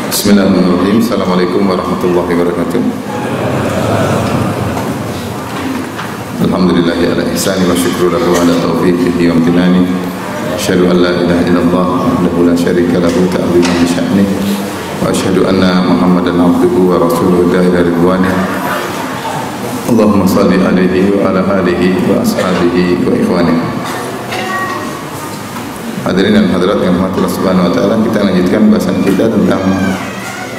Bismillahirrahmanirrahim. Assalamualaikum warahmatullahi wabarakatuh. Alhamdulillahi ala ihsani wa syukru lahu ala taufiqihi wa amtinani. Asyhadu an la ilaha illallah wahdahu la syarika lahu ta'ziman li sya'nihi wa asyhadu anna Muhammadan abduhu wa rasuluhu ila ridwanih. Allahumma shalli alaihi wa ala alihi wa ashabihi wa ikhwanihi. Hadirin dan hadirat yang dirahmati Allah Subhanahu wa taala, kita lanjutkan bahasan kita tentang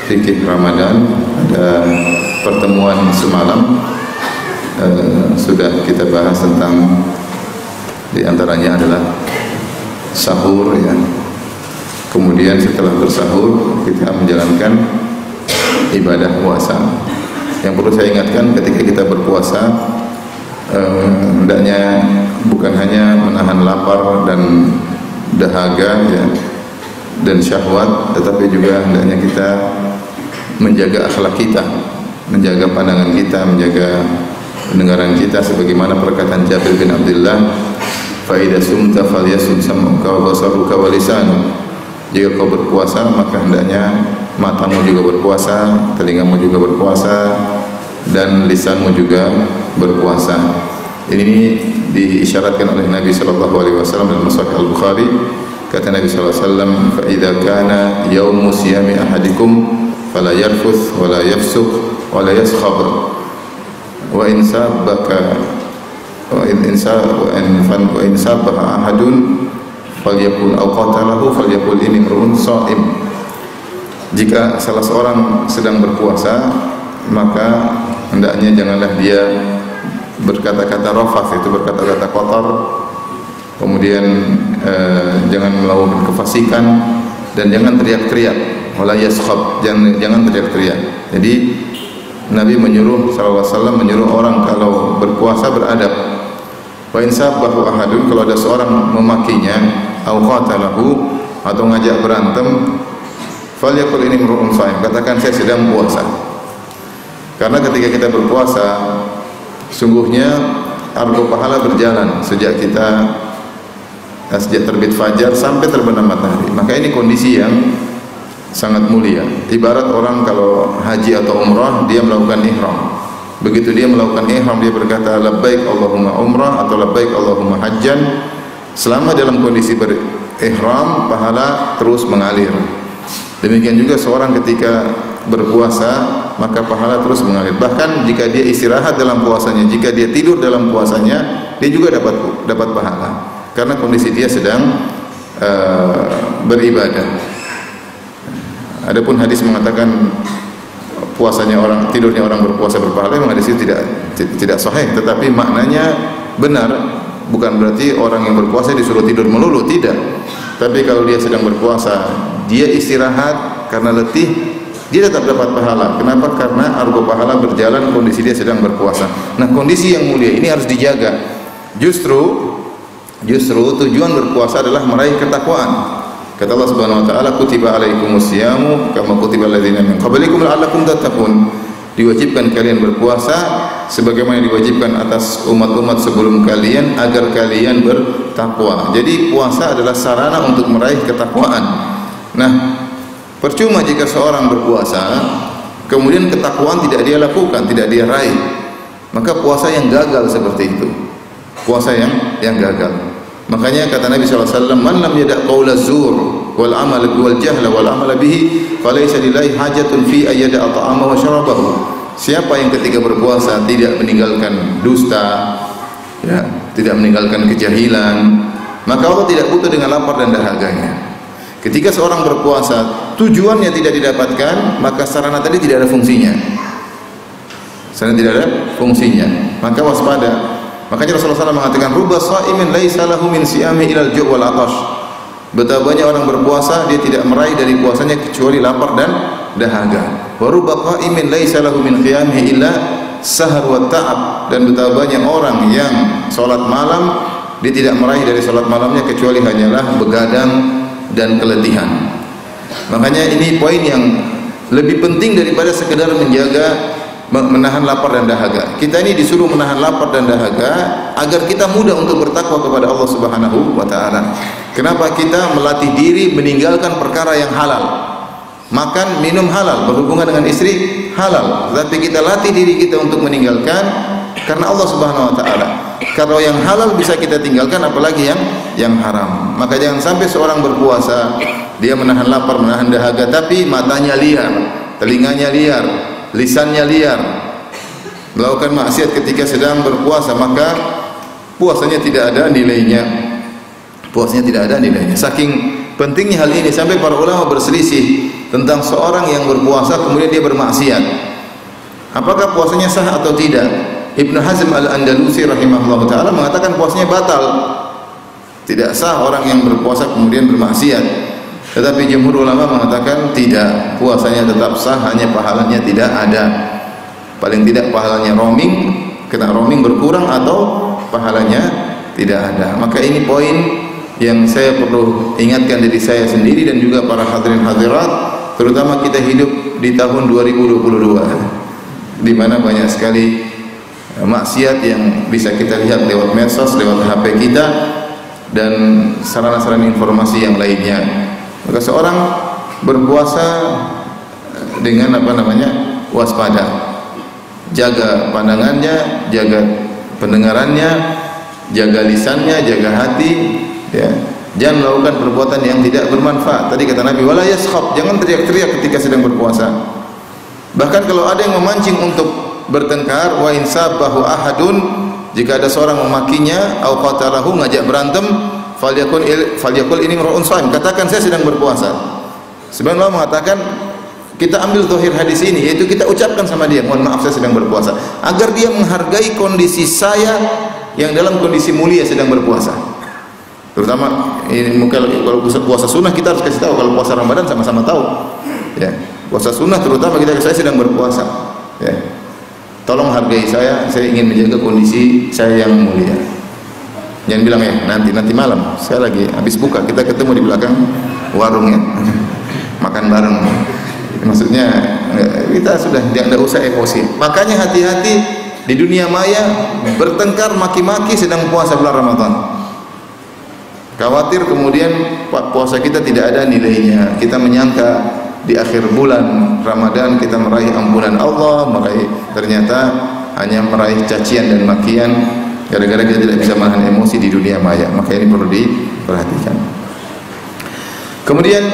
fikih Ramadan. Ada pertemuan semalam sudah kita bahas tentang di antaranya adalah sahur ya. Kemudian setelah bersahur kita menjalankan ibadah puasa. Yang perlu saya ingatkan ketika kita berpuasa hendaknya bukan hanya menahan lapar dan dahaga ya, dan syahwat, tetapi juga hendaknya kita menjaga akhlak kita, menjaga pandangan kita, menjaga pendengaran kita, sebagaimana perkataan Jabir bin Abdullah, fa idza sumta falyasum sam'uka wa basaruka wa lisanuk. Jika kau berpuasa maka hendaknya matamu juga berpuasa, telingamu juga berpuasa, dan lisanmu juga berpuasa. Ini diisyaratkan oleh Nabi sallallahu alaihi wasallam dalam Sahih Al-Bukhari. Kata Nabi sallallahu alaihi wasallam, "Fa idza kana yaumu siyami ahadikum fala yarfuth wa la yafsuq wa la yaskhab wa in sabbaka wa in sabbaha ahadun falyakul aw qatalahu falyakul inni imrun sha'im." Jika salah seorang sedang berpuasa, maka hendaknya janganlah dia berkata-kata rafath, itu berkata-kata kotor, kemudian jangan melakukan kefasikan, dan jangan teriak-teriak, wala yaskhab, jangan teriak-teriak. Jadi Nabi menyuruh sallallahu alaihi wasallam menyuruh orang kalau berpuasa beradab. Wa in sabbahu ahadun, kalau ada seorang memakinya, au qatalahu, atau ngajak berantem, falyakul inni imru'un sha'im, katakan saya sedang puasa. Karena ketika kita berpuasa, sungguhnya argo pahala berjalan sejak terbit fajar sampai terbenam matahari. Maka ini kondisi yang sangat mulia. Ibarat orang kalau haji atau umrah, dia melakukan ihram. Begitu dia melakukan ihram, dia berkata labbaik Allahumma umrah atau labbaik Allahumma hajjan. Selama dalam kondisi berihram, pahala terus mengalir. Demikian juga seorang ketika berpuasa, maka pahala terus mengalir. Bahkan jika dia istirahat dalam puasanya, jika dia tidur dalam puasanya, dia juga dapat pahala, karena kondisi dia sedang beribadah. Adapun hadis mengatakan tidurnya orang berpuasa berpahala, memang hadis itu tidak sahih, tetapi maknanya benar. Bukan berarti orang yang berpuasa disuruh tidur melulu, tidak. Tapi kalau dia sedang berpuasa, dia istirahat karena letih, dia tetap dapat pahala. Kenapa? Karena argo pahala berjalan kondisi dia sedang berpuasa. Nah, kondisi yang mulia ini harus dijaga. Justru tujuan berpuasa adalah meraih ketakwaan. Kata Allah Subhanahu wa taala, "Kutiba alaikumus syamu kama kutiba alladzina min qablikum la'allakum tattaqun." Diwajibkan kalian berpuasa sebagaimana diwajibkan atas umat-umat sebelum kalian agar kalian bertakwa. Jadi puasa adalah sarana untuk meraih ketakwaan. Nah, percuma jika seorang berpuasa kemudian ketakwaan tidak dia lakukan, tidak dia raih. Maka puasa yang gagal seperti itu. Puasa yang gagal. Makanya kata Nabi sallallahu alaihi wasallam, "Man lam yada' qaula zur wal amal wal jahla wal amal bihi, falaysa lillahi hajatun fi ayyada ta'ama wa syarabahu." Siapa yang ketika berpuasa tidak meninggalkan dusta, ya, tidak meninggalkan kejahilan, maka Allah tidak butuh dengan lapar dan dahaganya. Ketika seorang berpuasa tujuannya tidak didapatkan, maka sarana tadi tidak ada fungsinya. Sarana tidak ada fungsinya, maka waspada. Makanya Rasulullah SAW mengatakan, "Rubba sha'imin laisa lahu min siyami ilal ju' wal 'atash." Betapa banyak orang berpuasa dia tidak meraih dari puasanya kecuali lapar dan dahaga. Wa rubba qa'imin laisa lahu min qiyamihi illa sahar wa ta'ab. Dan betapa banyak orang yang salat malam dia tidak meraih dari salat malamnya kecuali hanyalah begadang dan keletihan. Makanya ini poin yang lebih penting daripada sekedar menjaga menahan lapar dan dahaga. Kita ini disuruh menahan lapar dan dahaga agar kita mudah untuk bertakwa kepada Allah Subhanahu wa taala. Kenapa? Kita melatih diri meninggalkan perkara yang halal. makan, minum halal, berhubungan dengan istri halal. Tapi kita latih diri kita untuk meninggalkan karena Allah Subhanahu wa taala. Kalau yang halal bisa kita tinggalkan, apalagi yang haram. Maka jangan sampai seorang berpuasa, dia menahan lapar, menahan dahaga, tapi matanya liar, telinganya liar, lisannya liar, melakukan maksiat ketika sedang berpuasa, maka puasanya tidak ada nilainya. Puasanya tidak ada nilainya. Saking pentingnya hal ini sampai para ulama berselisih tentang seorang yang berpuasa kemudian dia bermaksiat, apakah puasanya sah atau tidak. Ibnu Hazm al-Andalusi rahimahullah ta'ala mengatakan puasanya batal, tidak sah orang yang berpuasa kemudian bermaksiat. Tetapi jumhur ulama mengatakan tidak, puasanya tetap sah, hanya pahalanya tidak ada. Paling tidak pahalanya roaming, kena roaming berkurang, atau pahalanya tidak ada. Maka ini poin yang saya perlu ingatkan diri saya sendiri dan juga para hadirin hadirat, terutama kita hidup di tahun 2022 di mana banyak sekali maksiat yang bisa kita lihat lewat medsos, lewat HP kita dan sarana-sarana informasi yang lainnya. Maka seorang berpuasa dengan waspada, jaga pandangannya, jaga pendengarannya, jaga lisannya, jaga hati, ya. Jangan melakukan perbuatan yang tidak bermanfaat. Tadi kata Nabi, wala yaskhab, jangan teriak-teriak ketika sedang berpuasa. Bahkan kalau ada yang memancing untuk bertengkar, wa insabahu ahadun, jika ada seorang memakinya, au qatalahu, ngajak berantem, falyakul ini mar'un shaim, katakan saya sedang berpuasa. Sebenarnya Allah mengatakan kita ambil zahir hadis ini, yaitu kita ucapkan sama dia, mohon maaf saya sedang berpuasa, agar dia menghargai kondisi saya yang dalam kondisi mulia sedang berpuasa. Terutama ini mungkin kalau puasa sunnah kita harus kasih tahu, kalau puasa Ramadan sama-sama tahu. Ya, puasa sunnah terutama kita, saya sedang berpuasa. Ya, tolong hargai saya ingin menjaga kondisi saya yang mulia. Jangan bilang ya nanti malam, saya lagi habis buka, kita ketemu di belakang warungnya, makan bareng. Maksudnya kita sudah tidak usah emosi. Makanya hati-hati di dunia maya, bertengkar maki-maki sedang puasa bulan Ramadan. Khawatir kemudian puasa kita tidak ada nilainya. Kita menyangka di akhir bulan Ramadan kita meraih ampunan Allah, ternyata hanya meraih cacian dan makian gara-gara kita tidak bisa menahan emosi di dunia maya. Maka ini perlu diperhatikan. Kemudian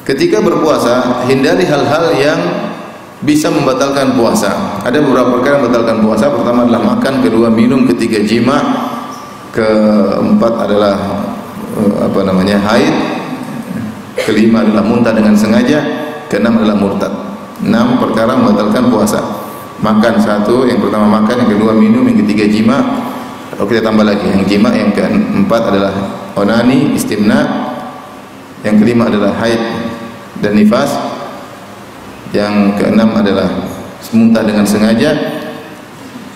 ketika berpuasa, hindari hal-hal yang bisa membatalkan puasa. Ada beberapa perkara yang membatalkan puasa. Pertama adalah makan, kedua minum, ketiga jima, keempat adalah haid, kelima adalah muntah dengan sengaja, keenam adalah murtad. 6 perkara membatalkan puasa. Makan satu, yang pertama makan, yang kedua minum, yang ketiga jima. Kita tambah lagi yang jima, yang keempat adalah onani, istimna, yang kelima adalah haid dan nifas, yang keenam adalah muntah dengan sengaja,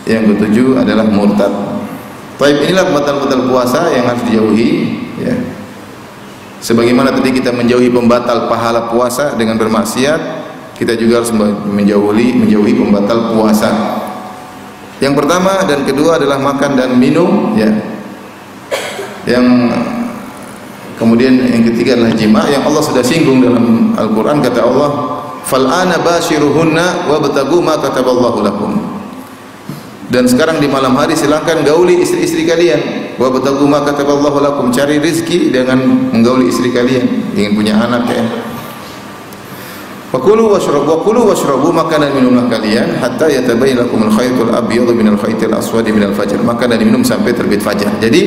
yang ketujuh adalah murtad. Baik, inilah pembatal-pembatal puasa yang harus dijauhi, ya. Sebagaimana tadi kita menjauhi pembatal pahala puasa dengan bermaksiat, kita juga harus menjauhi pembatal puasa. Yang pertama dan kedua adalah makan dan minum, ya. Yang kemudian yang ketiga adalah jima, yang Allah sudah singgung dalam Al-Qur'an. Kata Allah, "Fal ana bashiruhunna wabtagu ma kataballahu lakum." Dan sekarang di malam hari silakan gauli istri-istri kalian. Wabtagu ma kataballahu lakum, cari rezeki dengan menggauli istri kalian, ingin punya anak, ya. Fakulu washrabu, makan dan minumlah kalian hatta yatabayyana lakumul khaytul abyadu minal khaytil aswadi minal fajr. Makan dan minum sampai terbit fajar. Jadi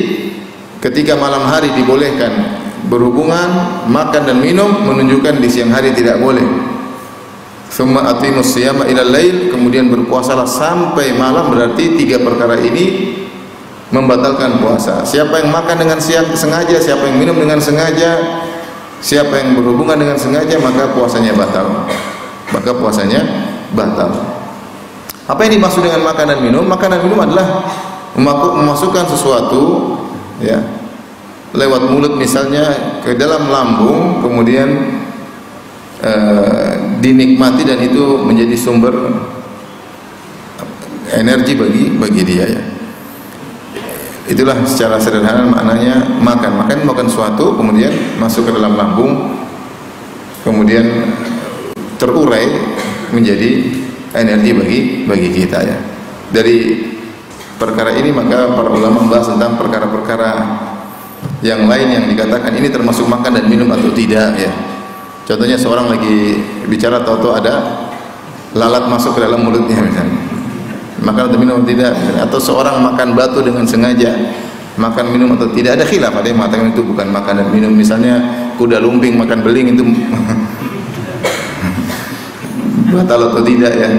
ketika malam hari dibolehkan berhubungan, makan dan minum, menunjukkan di siang hari tidak boleh. Summa atimus siyama ilal lail, kemudian berpuasalah sampai malam. Berarti 3 perkara ini membatalkan puasa. Siapa yang makan dengan sengaja, siapa yang minum dengan sengaja, siapa yang berhubungan dengan sengaja, maka puasanya batal. Apa yang dimaksud dengan makan dan minum? Makan dan minum adalah memasukkan sesuatu, ya, lewat mulut misalnya ke dalam lambung, kemudian dinikmati dan itu menjadi sumber energi bagi dia, ya. Itulah secara sederhana maknanya makan. Makan suatu kemudian masuk ke dalam lambung, kemudian terurai menjadi energi bagi kita ya. Dari perkara ini maka para ulama membahas tentang perkara-perkara yang lain yang dikatakan ini termasuk makan dan minum atau tidak ya. Contohnya seorang lagi bicara tahu-tahu ada lalat masuk ke dalam mulutnya misalnya. Makan atau minum atau tidak, atau seorang makan batu dengan sengaja, makan minum atau tidak, ada khilaf. Ada yang mengatakan itu bukan makan dan minum. Misalnya kuda lumping makan beling itu batal atau tidak ya.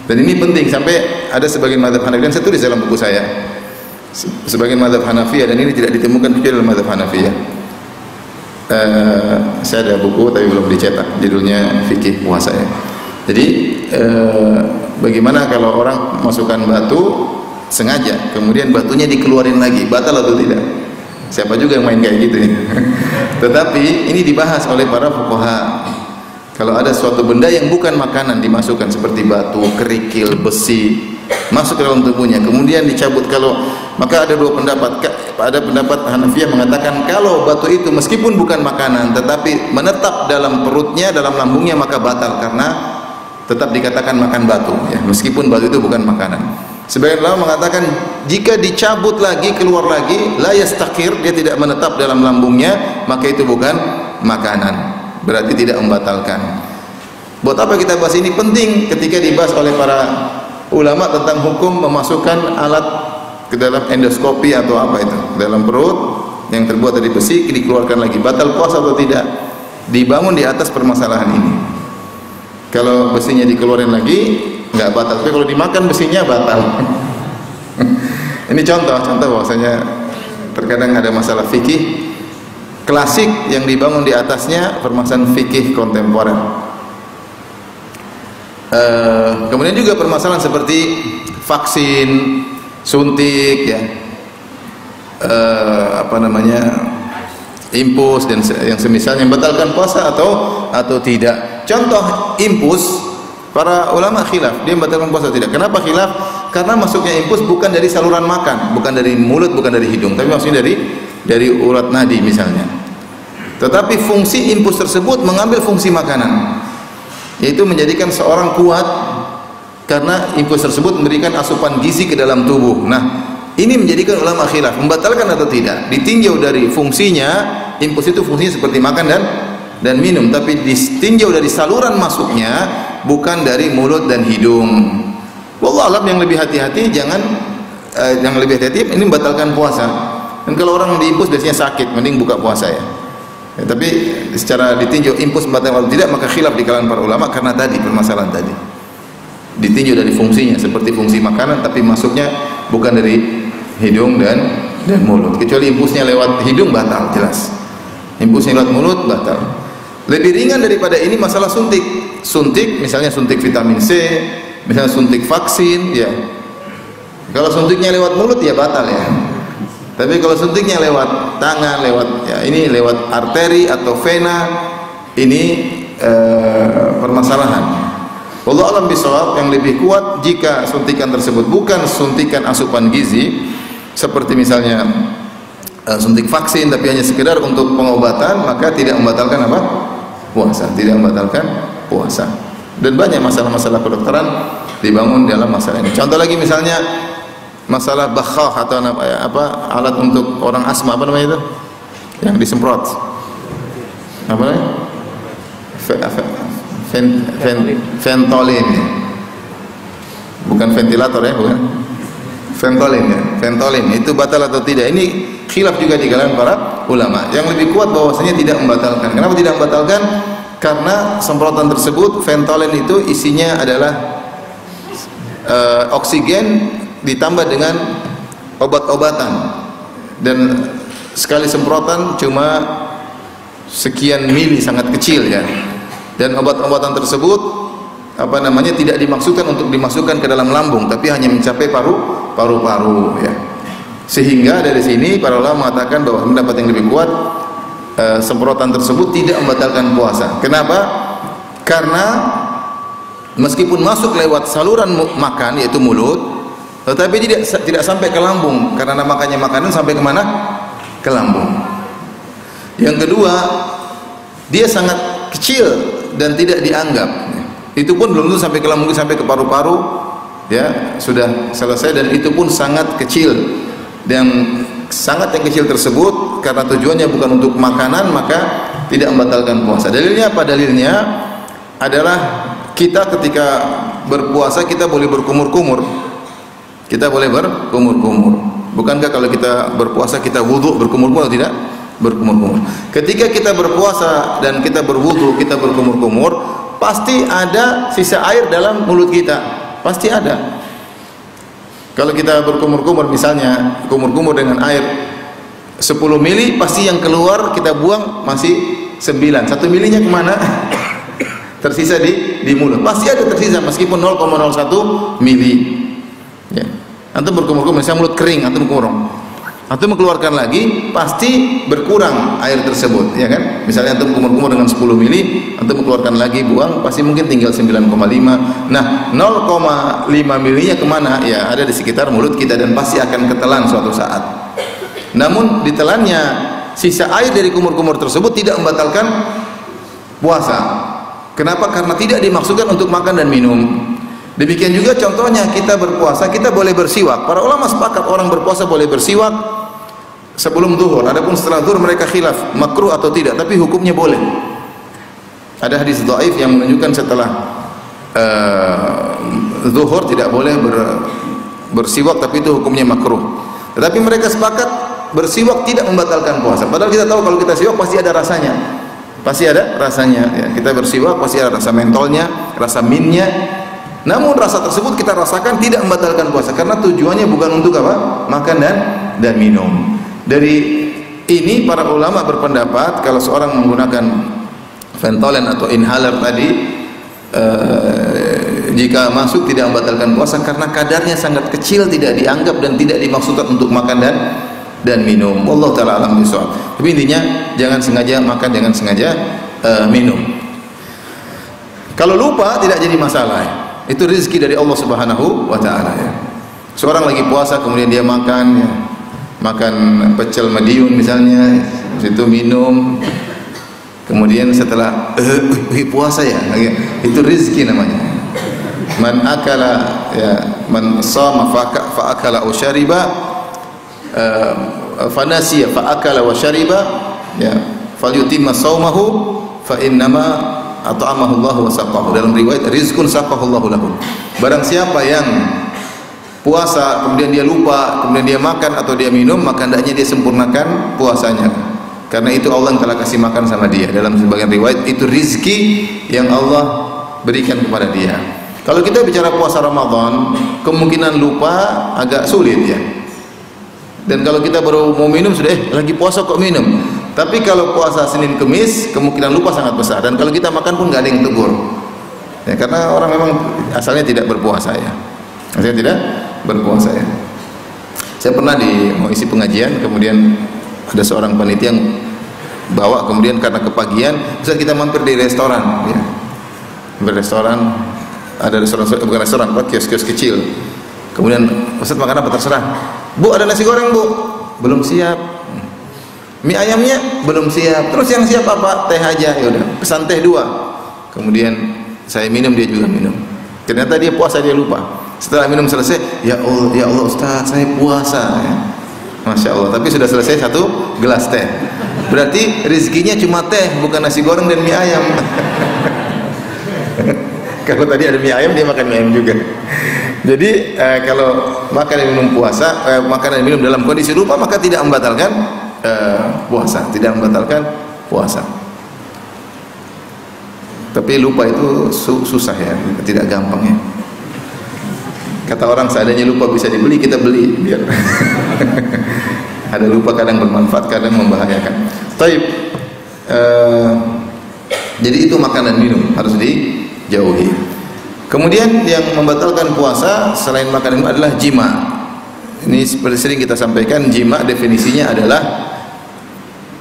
Dan ini penting, sampai ada sebagian mazhab Hanafi, dan saya tulis dalam buku saya, sebagian mazhab Hanafi, dan ini tidak ditemukan kecuali dalam mazhab Hanafi ya. Saya ada buku tapi belum dicetak, judulnya Fikih Puasa ya. Jadi bagaimana kalau orang masukkan batu sengaja, kemudian batunya dikeluarin lagi, batal atau tidak? Siapa juga yang main kayak gitu ya? Tetapi ini dibahas oleh para fuqaha. Kalau ada suatu benda yang bukan makanan dimasukkan seperti batu, kerikil, besi masuk ke dalam tubuhnya, kemudian dicabut, maka ada dua pendapat. Ada pendapat Hanafiyah mengatakan kalau batu itu meskipun bukan makanan tetapi menetap dalam perutnya, dalam lambungnya, maka batal karena tetap dikatakan makan batu ya, meskipun batu itu bukan makanan. Sebagian ulama mengatakan jika dicabut lagi, keluar lagi, la yastaqir, dia tidak menetap dalam lambungnya, maka itu bukan makanan, berarti tidak membatalkan. Buat apa kita bahas ini? Penting ketika dibahas oleh para ulama tentang hukum memasukkan alat ke dalam endoskopi atau apa itu, dalam perut yang terbuat dari besi, dikeluarkan lagi, batal puasa atau tidak? Dibangun di atas permasalahan ini. Kalau besinya dikeluarin lagi nggak batal, tapi kalau dimakan besinya batal. Ini contoh bahwasanya terkadang ada masalah fikih klasik yang dibangun di atasnya permasalahan fikih kontemporer. Kemudian juga permasalahan seperti vaksin, suntik ya, impus dan yang semisalnya, membatalkan puasa atau tidak. Contoh impus, para ulama khilaf, dia membatalkan puasa atau tidak. Kenapa khilaf? Karena masuknya impus bukan dari saluran makan, bukan dari mulut, bukan dari hidung, tapi maksudnya dari urat nadi misalnya. Tetapi fungsi impus tersebut mengambil fungsi makanan, yaitu menjadikan seorang kuat, karena impus tersebut memberikan asupan gizi ke dalam tubuh. Nah, ini menjadikan ulama khilaf, membatalkan atau tidak. Ditinjau dari fungsinya, impus itu fungsinya seperti makan dan minum, tapi ditinjau dari saluran masuknya, bukan dari mulut dan hidung. Wallahu alam, yang lebih hati-hati ini membatalkan puasa. Dan kalau orang diimpus biasanya sakit, mending buka puasa ya. Tapi secara ditinjau impus membatalkan atau tidak, maka khilaf di kalangan para ulama karena tadi permasalahan tadi. Ditinjau dari fungsinya seperti fungsi makanan, tapi masuknya bukan dari hidung dan mulut. Kecuali impusnya lewat hidung batal, jelas. Impusnya lewat mulut batal. Lebih ringan daripada ini masalah suntik. Suntik, misalnya suntik vitamin C, misalnya suntik vaksin, ya. Kalau suntiknya lewat mulut ya batal ya. Tapi kalau suntiknya lewat tangan, lewat arteri atau vena, ini permasalahan. Wallahu a'lam bishawab, yang lebih kuat jika suntikan tersebut bukan suntikan asupan gizi, seperti misalnya suntik vaksin tapi hanya sekedar untuk pengobatan, maka tidak membatalkan apa? Puasa, tidak membatalkan puasa. Dan banyak masalah-masalah kedokteran dibangun dalam masalah ini. Contoh lagi misalnya masalah bakhah atau alat untuk orang asma, apa namanya itu? Yang disemprot. Apa namanya? Ventolin. Bukan ventilator ya, bukan. Ventolin itu batal atau tidak? Ini khilaf juga di kalangan para ulama. Yang lebih kuat bahwasanya tidak membatalkan. Kenapa tidak membatalkan? Karena semprotan tersebut, Ventolin itu isinya adalah oksigen ditambah dengan obat-obatan, dan sekali semprotan cuma sekian mili, sangat kecil ya. Dan obat-obatan tersebut tidak dimaksudkan untuk dimasukkan ke dalam lambung, tapi hanya mencapai paru-paru ya. Sehingga dari sini para ulama mengatakan bahwa pendapat yang lebih kuat, semprotan tersebut tidak membatalkan puasa. Kenapa? Karena meskipun masuk lewat saluran makan, yaitu mulut, tetapi tidak sampai ke lambung, karena makannya makanan sampai kemana? Ke lambung. Yang kedua, dia sangat kecil dan tidak dianggap. Itu pun belum tentu sampai ke lambung, sampai ke paru-paru, ya sudah selesai, dan itu pun sangat kecil. Dan sangat yang kecil tersebut karena tujuannya bukan untuk makanan, maka tidak membatalkan puasa. Dalilnya apa? Dalilnya adalah kita ketika berpuasa kita boleh berkumur-kumur. Kita boleh berkumur-kumur. Bukankah kalau kita berpuasa kita wudu berkumur-kumur atau tidak? Berkumur-kumur. Ketika kita berpuasa dan kita berwudu, kita berkumur-kumur, pasti ada sisa air dalam mulut kita. Pasti ada. Kalau kita berkumur-kumur, misalnya kumur-kumur dengan air 10 mili, pasti yang keluar kita buang masih 9. 1 milinya kemana? Tersisa di mulut. Pasti ada tersisa meskipun 0,01 mili. Ya. Antum berkumur-kumur, misalnya mulut kering, antum kumur, antum mengeluarkan lagi, pasti berkurang air tersebut, ya kan? Misalnya antum kumur-kumur dengan 10 mili, antum mengeluarkan lagi, buang, pasti mungkin tinggal 9,5. Nah, 0,5 milinya kemana? Ya, ada di sekitar mulut kita dan pasti akan ketelan suatu saat. Namun ditelannya sisa air dari kumur-kumur tersebut tidak membatalkan puasa. Kenapa? Karena tidak dimaksudkan untuk makan dan minum. Demikian juga contohnya kita berpuasa, kita boleh bersiwak. Para ulama sepakat orang berpuasa boleh bersiwak sebelum zuhur. Adapun setelah zuhur mereka khilaf makruh atau tidak, tapi hukumnya boleh. Ada hadis dhaif yang menunjukkan setelah zuhur tidak boleh bersiwak, tapi itu hukumnya makruh. Tetapi mereka sepakat bersiwak tidak membatalkan puasa. Padahal kita tahu kalau kita siwak pasti ada rasanya. Pasti ada rasanya. Ya, kita bersiwak pasti ada rasa mentolnya, rasa mintnya. Namun rasa tersebut kita rasakan tidak membatalkan puasa karena tujuannya bukan untuk apa? Makan dan minum. Dari ini para ulama berpendapat kalau seorang menggunakan Ventolin atau inhaler tadi jika masuk tidak membatalkan puasa karena kadarnya sangat kecil, tidak dianggap dan tidak dimaksudkan untuk makan dan minum. Allah taala alam bisawab. Tapi intinya jangan sengaja makan, jangan sengaja minum. Kalau lupa tidak jadi masalah. Itu rezeki dari Allah Subhanahu wa taala, ya. Seorang lagi puasa kemudian dia makan, ya. Makan pecel Madiun misalnya, itu minum. Kemudian setelah puasa ya, itu rezeki namanya. Man akala, ya, man shama fa akala aw syariba fa nasiya fa akala wa syariba, ya, falyutimma shaumahu fa innama at'amahu Allah wa saqahu. Dalam riwayat rizqun saqahu Allah lahu. Barang siapa yang puasa kemudian dia lupa, kemudian dia makan atau dia minum, maka hendaknya dia sempurnakan puasanya. Karena itu Allah yang telah kasih makan sama dia. Dalam sebagian riwayat itu rizki yang Allah berikan kepada dia. Kalau kita bicara puasa Ramadan, kemungkinan lupa agak sulit, ya. Dan kalau kita baru mau minum sudah lagi puasa kok minum. Tapi kalau puasa Senin Kemis kemungkinan lupa sangat besar. Dan kalau kita makan pun nggak ada yang tegur. Ya, karena orang memang asalnya tidak berpuasa, ya. Asalnya tidak berpuasa, ya. Saya pernah mau isi pengajian, kemudian ada seorang panitia yang bawa, kemudian karena kepagian, Ustaz kita mampir di restoran, ya. Berrestoran, ada restoran, bukan restoran, kios-kios kecil. Kemudian Ustaz makan apa? Terserah. Bu, ada nasi goreng, Bu? Belum siap. Mie ayamnya belum siap. Terus yang siap apa? Teh aja. Ya udah, pesan teh 2. Kemudian saya minum, dia juga minum. Ternyata dia puasa, dia lupa. Setelah minum selesai, ya Allah Ustaz, saya puasa, ya. Masya Allah. Tapi sudah selesai 1 gelas teh. Berarti rezekinya cuma teh, bukan nasi goreng dan mie ayam. Kalau tadi ada mie ayam, dia makan mie ayam juga. Jadi kalau makan dan minum puasa, makan dan minum dalam kondisi lupa, maka tidak membatalkan puasa, tidak membatalkan puasa. Tapi lupa itu susah, ya, tidak gampang, ya. Kata orang seadanya lupa bisa dibeli, kita beli biar. Ada lupa kadang bermanfaat, kadang membahayakan. Taib. Jadi itu makan dan minum harus dijauhi. Kemudian yang membatalkan puasa selain makan dan minum adalah jima. Ini seperti sering kita sampaikan, jima definisinya adalah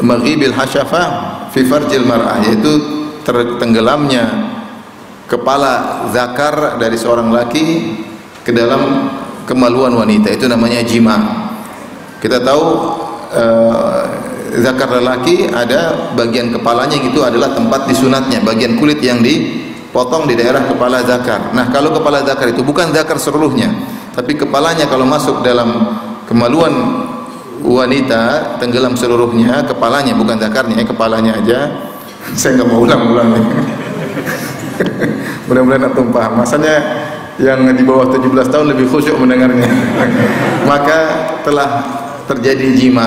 maghibil hasyafah fi farjil mar'ah, yaitu tertenggelamnya kepala zakar dari seorang laki ke dalam kemaluan wanita, itu namanya jima. Kita tahu zakar lelaki ada bagian kepalanya, itu adalah tempat disunatnya, bagian kulit yang dipotong di daerah kepala zakar. Nah, kalau kepala zakar itu bukan zakar seluruhnya, tapi kepalanya kalau masuk dalam kemaluan wanita tenggelam seluruhnya, kepalanya bukan zakarnya, kepalanya aja. Saya nggak mau ulang-ulang. Mudah-mudahan antum paham. Masanya yang di bawah 17 tahun lebih khusyuk mendengarnya. Maka telah terjadi jima,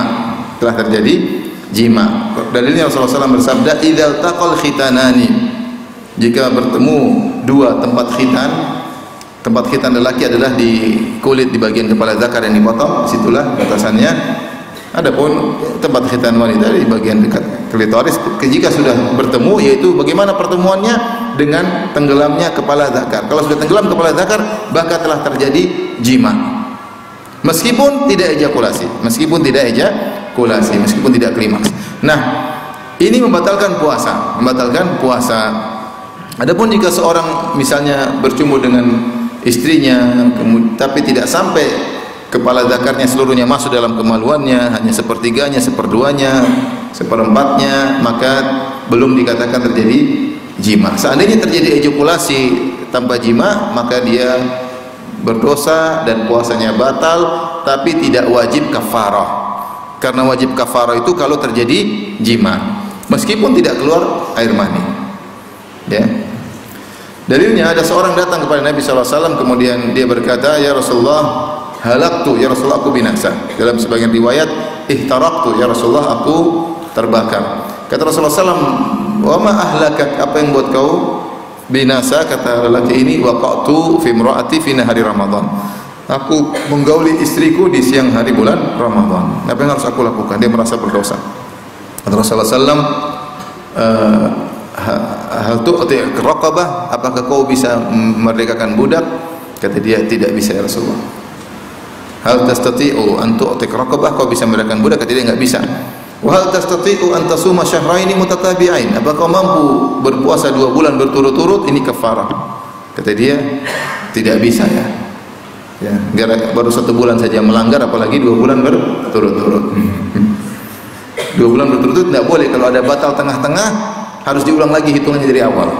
Dalilnya Rasulullah SAW bersabda, "Idzal taqal khitanani." Jika bertemu dua tempat khitan lelaki adalah di kulit di bagian kepala zakar yang dipotong, situlah batasannya. Adapun tempat khitan wanita di bagian dekat klitoris, jika sudah bertemu, yaitu bagaimana pertemuannya dengan tenggelamnya kepala zakar. Kalau sudah tenggelam kepala zakar, maka telah terjadi jima. Meskipun tidak ejakulasi, meskipun tidak klimaks. Nah, ini membatalkan puasa. Adapun jika seorang misalnya bercumbu dengan istrinya, tapi tidak sampai kepala zakarnya seluruhnya masuk dalam kemaluannya, hanya sepertiganya, seperduanya, seperempatnya, maka belum dikatakan terjadi jima. Seandainya terjadi ejakulasi tanpa jima, maka dia berdosa dan puasanya batal, tapi tidak wajib kafarah. Karena wajib kafarah itu kalau terjadi jima, meskipun tidak keluar air mani. Ya. Dalilnya ada seorang datang kepada Nabi SAW, kemudian dia berkata, "Ya Rasulullah, halaktu, ya Rasulullah, aku binasa." Dalam sebagian riwayat, ihtaraktu, ya Rasulullah, aku terbakar. Kata Rasulullah SAW, "Wa ma ahlakak, apa yang buat kau binasa?" Kata lelaki ini, "Waqa'tu fi imra'ati fi nahari Ramadan." Aku menggauli istriku di siang hari bulan Ramadan. Apa yang harus aku lakukan? Dia merasa berdosa. Kata Rasulullah SAW, "Hal tu'ti raqabah, apakah kau bisa memerdekakan budak?" Kata dia, "Tidak bisa ya Rasulullah." "Hal tastati'u an tu'ti raqabah, kau bisa memerdekakan budak?" Kata dia, "Enggak bisa." "Wa hal tastati'u an tasuma syahraini mutatabi'ain, apakah kau mampu berpuasa 2 bulan berturut-turut?" Ini kafarah. Kata dia, "Tidak bisa ya." Ya, baru 1 bulan saja melanggar, apalagi 2 bulan berturut-turut. 2 bulan berturut-turut tidak boleh. Kalau ada batal tengah-tengah, harus diulang lagi hitungannya dari awal.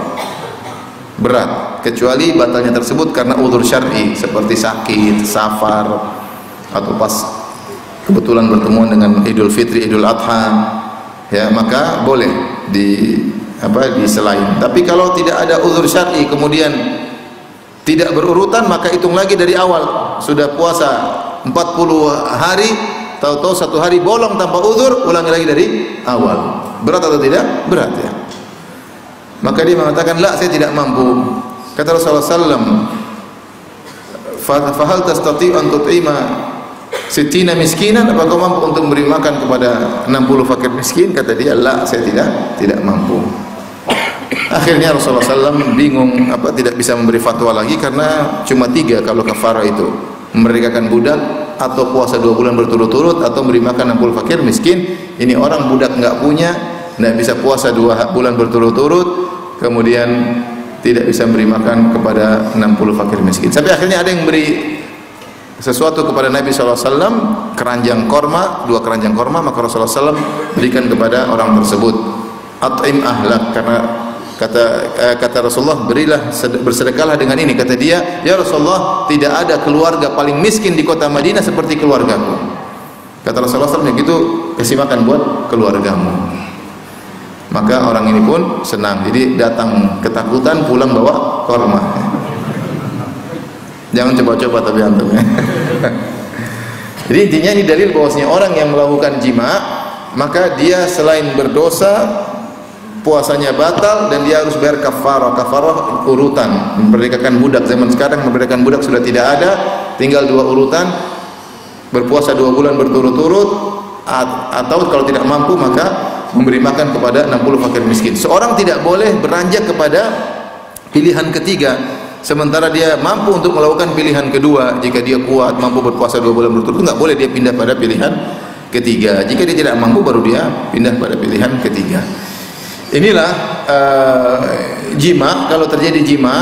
Berat, kecuali batalnya tersebut karena udzur syar'i seperti sakit, safar, atau pas kebetulan bertemu dengan Idul Fitri, Idul Adha, ya, maka boleh diselain. Tapi kalau tidak ada udzur syar'i kemudian tidak berurutan, maka hitung lagi dari awal. Sudah puasa 40 hari, tahu-tahu 1 hari bolong tanpa uzur, ulangi lagi dari awal. Berat atau tidak? Berat ya. Maka dia mengatakan, "La, saya tidak mampu." Kata Rasulullah SAW, "Fa hal tastati' an tut'ima 60 miskinan, apa kau mampu untuk memberi makan kepada 60 fakir miskin?" Kata dia, "La, saya tidak mampu." Akhirnya Rasulullah SAW bingung, tidak bisa memberi fatwa lagi, karena cuma 3 kalau kafarah itu: memerdekakan budak, atau puasa 2 bulan berturut-turut, atau memberi makan 60 fakir miskin. Ini orang budak nggak punya, nggak bisa puasa 2 bulan berturut-turut, kemudian tidak bisa memberi makan kepada 60 fakir miskin. Sampai akhirnya ada yang beri sesuatu kepada Nabi SAW, keranjang korma, 2 keranjang korma, maka Rasulullah SAW berikan kepada orang tersebut. "At'im ahlak," karena kata Rasulullah, bersedekahlah dengan ini. Kata dia, "Ya Rasulullah, tidak ada keluarga paling miskin di kota Madinah seperti keluargaku." Kata Rasulullah SAW, "Gitu, kasih makan buat keluargamu." Maka orang ini pun senang. Jadi datang ketakutan, pulang bawa korma. Jangan coba-coba tapi antum ya. Jadi intinya ini dalil bahwasanya orang yang melakukan jima, maka dia selain berdosa, puasanya batal, dan dia harus bayar kafarah. Kafarah urutan, memerdekakan budak. Zaman sekarang memerdekakan budak sudah tidak ada, tinggal 2 urutan: berpuasa 2 bulan berturut-turut, atau kalau tidak mampu maka memberi makan kepada 60 fakir miskin. Seorang tidak boleh beranjak kepada pilihan ketiga sementara dia mampu untuk melakukan pilihan kedua. Jika dia kuat mampu berpuasa 2 bulan berturut-turut, nggak boleh dia pindah pada pilihan ketiga. Jika dia tidak mampu, baru dia pindah pada pilihan ketiga. Inilah jima. Kalau terjadi jima,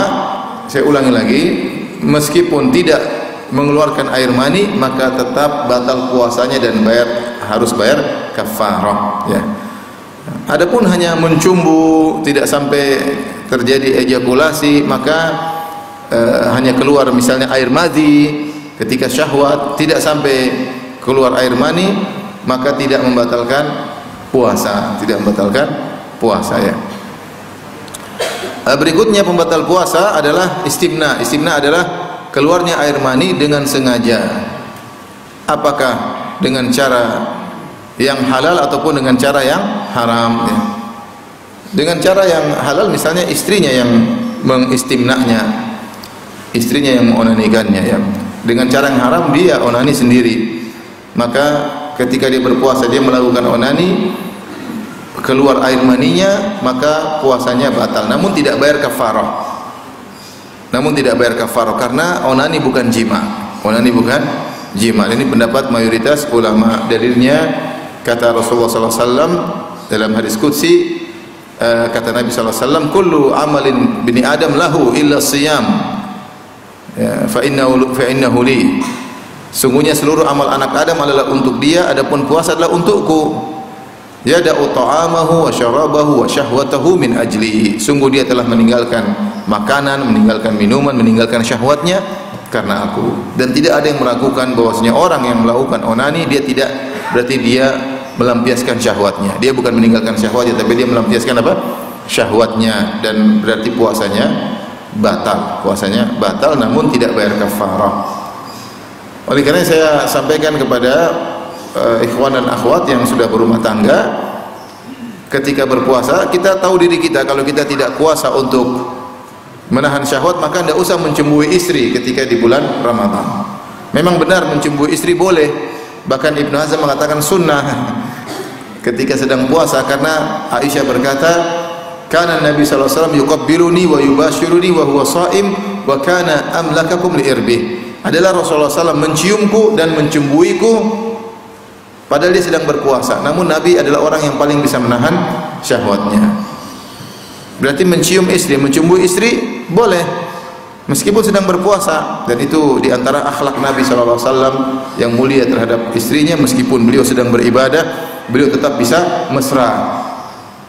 saya ulangi lagi, meskipun tidak mengeluarkan air mani, maka tetap batal puasanya dan harus bayar kafarah, ya. Adapun hanya mencumbu tidak sampai terjadi ejakulasi, maka hanya keluar misalnya air madhi ketika syahwat, tidak sampai keluar air mani, maka tidak membatalkan puasa, ya. Berikutnya pembatal puasa adalah istimna. Istimna adalah keluarnya air mani dengan sengaja. Apakah dengan cara yang halal ataupun dengan cara yang haram, ya. Dengan cara yang halal misalnya istrinya yang mengistimnanya, istrinya yang mengonanikannya, ya. Dengan cara yang haram dia onani sendiri. Maka ketika dia berpuasa dia melakukan onani, keluar air maninya, maka puasanya batal, namun tidak bayar kafarah. Karena onani bukan jima. Ini pendapat mayoritas ulama. Dalilnya kata Rasulullah SAW dalam hadis qudsi, kata Nabi SAW, kullu amalin bini Adam lahu illa siyam, ya, fa innahu li. Sungguhnya seluruh amal anak Adam adalah untuk dia, adapun puasa adalah untukku. Yada'u ta'amahu wa syarabahu wa syahwatahu min ajli. Sungguh dia telah meninggalkan makanan, meninggalkan minuman, meninggalkan syahwatnya karena aku. Dan tidak ada yang meragukan bahwasanya orang yang melakukan onani, dia tidak berarti dia melampiaskan syahwatnya. Dia bukan meninggalkan syahwatnya, tapi dia melampiaskan apa? Syahwatnya, dan berarti puasanya batal, namun tidak bayar kafarah. Oleh karena saya sampaikan kepada ikhwan dan akhwat yang sudah berumah tangga, ketika berpuasa kita tahu diri kita, kalau kita tidak kuasa untuk menahan syahwat, maka tidak usah mencembui istri ketika di bulan Ramadan. Memang benar mencembui istri boleh, bahkan Ibnu Hazm mengatakan sunnah ketika sedang puasa, karena Aisyah berkata, kana Nabi sallallahu alaihi wasallam yuqabbiluni wa yubashiruni wa huwa shaim wa kana amlakakum li irbih. Adalah Rasulullah SAW menciumku dan mencembuiku padahal dia sedang berpuasa, namun Nabi adalah orang yang paling bisa menahan syahwatnya. Berarti mencium istri, mencembui istri boleh meskipun sedang berpuasa, dan itu diantara akhlak Nabi SAW yang mulia terhadap istrinya. Meskipun beliau sedang beribadah, beliau tetap bisa mesra.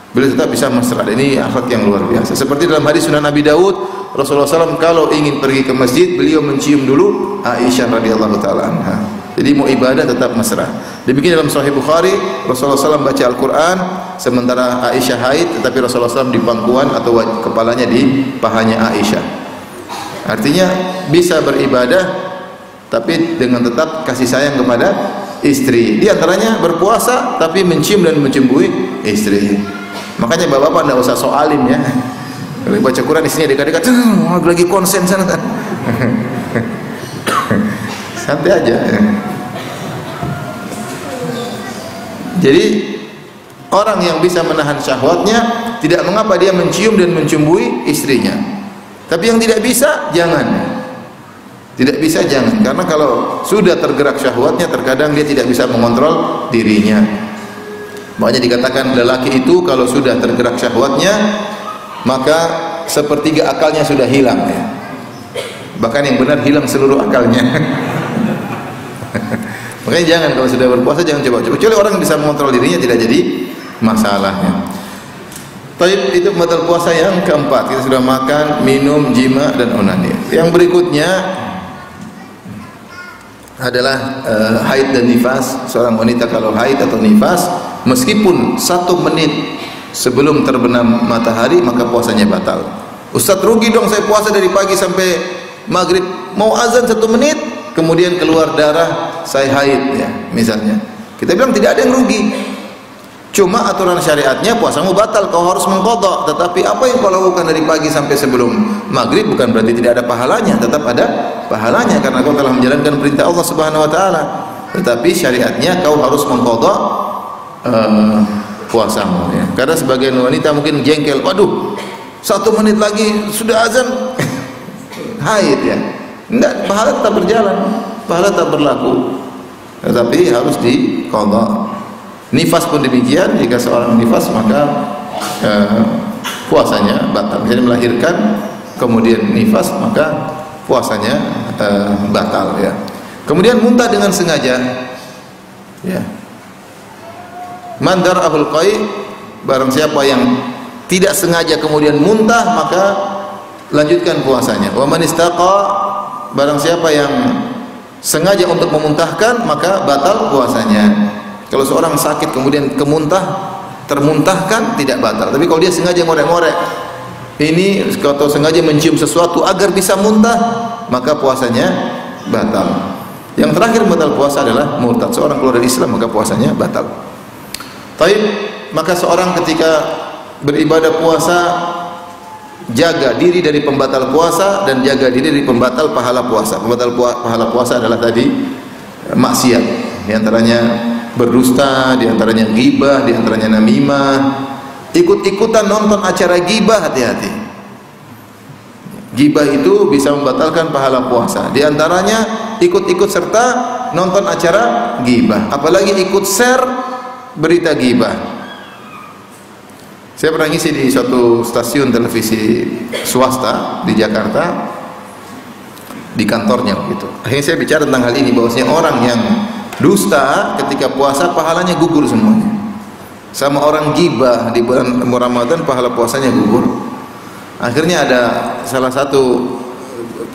Dan ini akhlak yang luar biasa. Seperti dalam hadis Sunan Abi Daud, Rasulullah SAW kalau ingin pergi ke masjid, beliau mencium dulu Aisyah radhiyallahu taala anha. Jadi mau ibadah tetap mesra. Demikian dalam Sahih Bukhari, Rasulullah SAW baca Al-Quran sementara Aisyah haid, tetapi Rasulullah SAW di pangkuan atau kepalanya di pahanya Aisyah. Artinya bisa beribadah tapi dengan tetap kasih sayang kepada istri. Di antaranya berpuasa tapi mencium dan mencembui istri. Makanya bapak-bapak tidak usah soalim, ya. Kalau baca Quran isinya dekat-dekat, lagi konsen sana kan. Santai aja. Jadi orang yang bisa menahan syahwatnya tidak mengapa dia mencium dan mencembui istrinya. Tapi yang tidak bisa jangan. Karena kalau sudah tergerak syahwatnya, terkadang dia tidak bisa mengontrol dirinya. Makanya dikatakan lelaki itu kalau sudah tergerak syahwatnya, maka sepertiga akalnya sudah hilang, ya. Bahkan yang benar hilang seluruh akalnya. Makanya jangan, kalau sudah berpuasa jangan coba-coba. Kecuali orang yang bisa mengontrol dirinya, tidak jadi masalahnya. Baik, itu pembatal puasa yang keempat. Kita sudah makan, minum, jima, dan onani. Yang berikutnya adalah haid dan nifas. Seorang wanita kalau haid atau nifas, meskipun 1 menit sebelum terbenam matahari, maka puasanya batal. Ustaz, rugi dong saya puasa dari pagi sampai maghrib, mau azan 1 menit kemudian keluar darah, saya haid, ya, misalnya. Kita bilang tidak ada yang rugi, cuma aturan syariatnya puasamu batal, kau harus mengqadha. Tetapi apa yang kau lakukan dari pagi sampai sebelum maghrib bukan berarti tidak ada pahalanya, tetap ada pahalanya karena kau telah menjalankan perintah Allah Subhanahu wa taala. Tetapi syariatnya kau harus mengqadha puasamu, ya. Karena sebagian wanita mungkin jengkel, waduh 1 menit lagi sudah azan haid, ya. Enggak, pahala tetap berjalan, pahala tetap berlaku, tetapi harus diqadha. Nifas pun demikian, jika seorang nifas maka puasanya batal. Jadi melahirkan kemudian nifas, maka puasanya batal ya. Kemudian muntah dengan sengaja ya. Man dara'ahul qai, barang siapa yang tidak sengaja kemudian muntah maka lanjutkan puasanya. Wa man istaqa, barang siapa yang sengaja untuk memuntahkan maka batal puasanya. Kalau seorang sakit kemudian termuntahkan tidak batal. Tapi kalau dia sengaja ngorek-ngorek ini atau sengaja mencium sesuatu agar bisa muntah, maka puasanya batal. Yang terakhir batal puasa adalah murtad. Seorang keluar dari Islam maka puasanya batal. Taib, maka seorang ketika beribadah puasa jaga diri dari pembatal puasa dan jaga diri dari pembatal pahala puasa. Pembatal pahala puasa adalah tadi maksiat, di antaranya berdusta, di antaranya ghibah, di antaranya namimah. Ikut-ikutan nonton acara ghibah, hati-hati. Ghibah itu bisa membatalkan pahala puasa. Di antaranya ikut-ikut serta nonton acara ghibah, apalagi ikut share berita ghibah. Saya pernah ngisi di suatu stasiun televisi swasta di Jakarta, di kantornya gitu. Akhirnya saya bicara tentang hal ini, bahwasanya orang yang dusta ketika puasa pahalanya gugur semuanya. Sama orang ghibah di bulan Ramadan pahala puasanya gugur. Akhirnya ada salah satu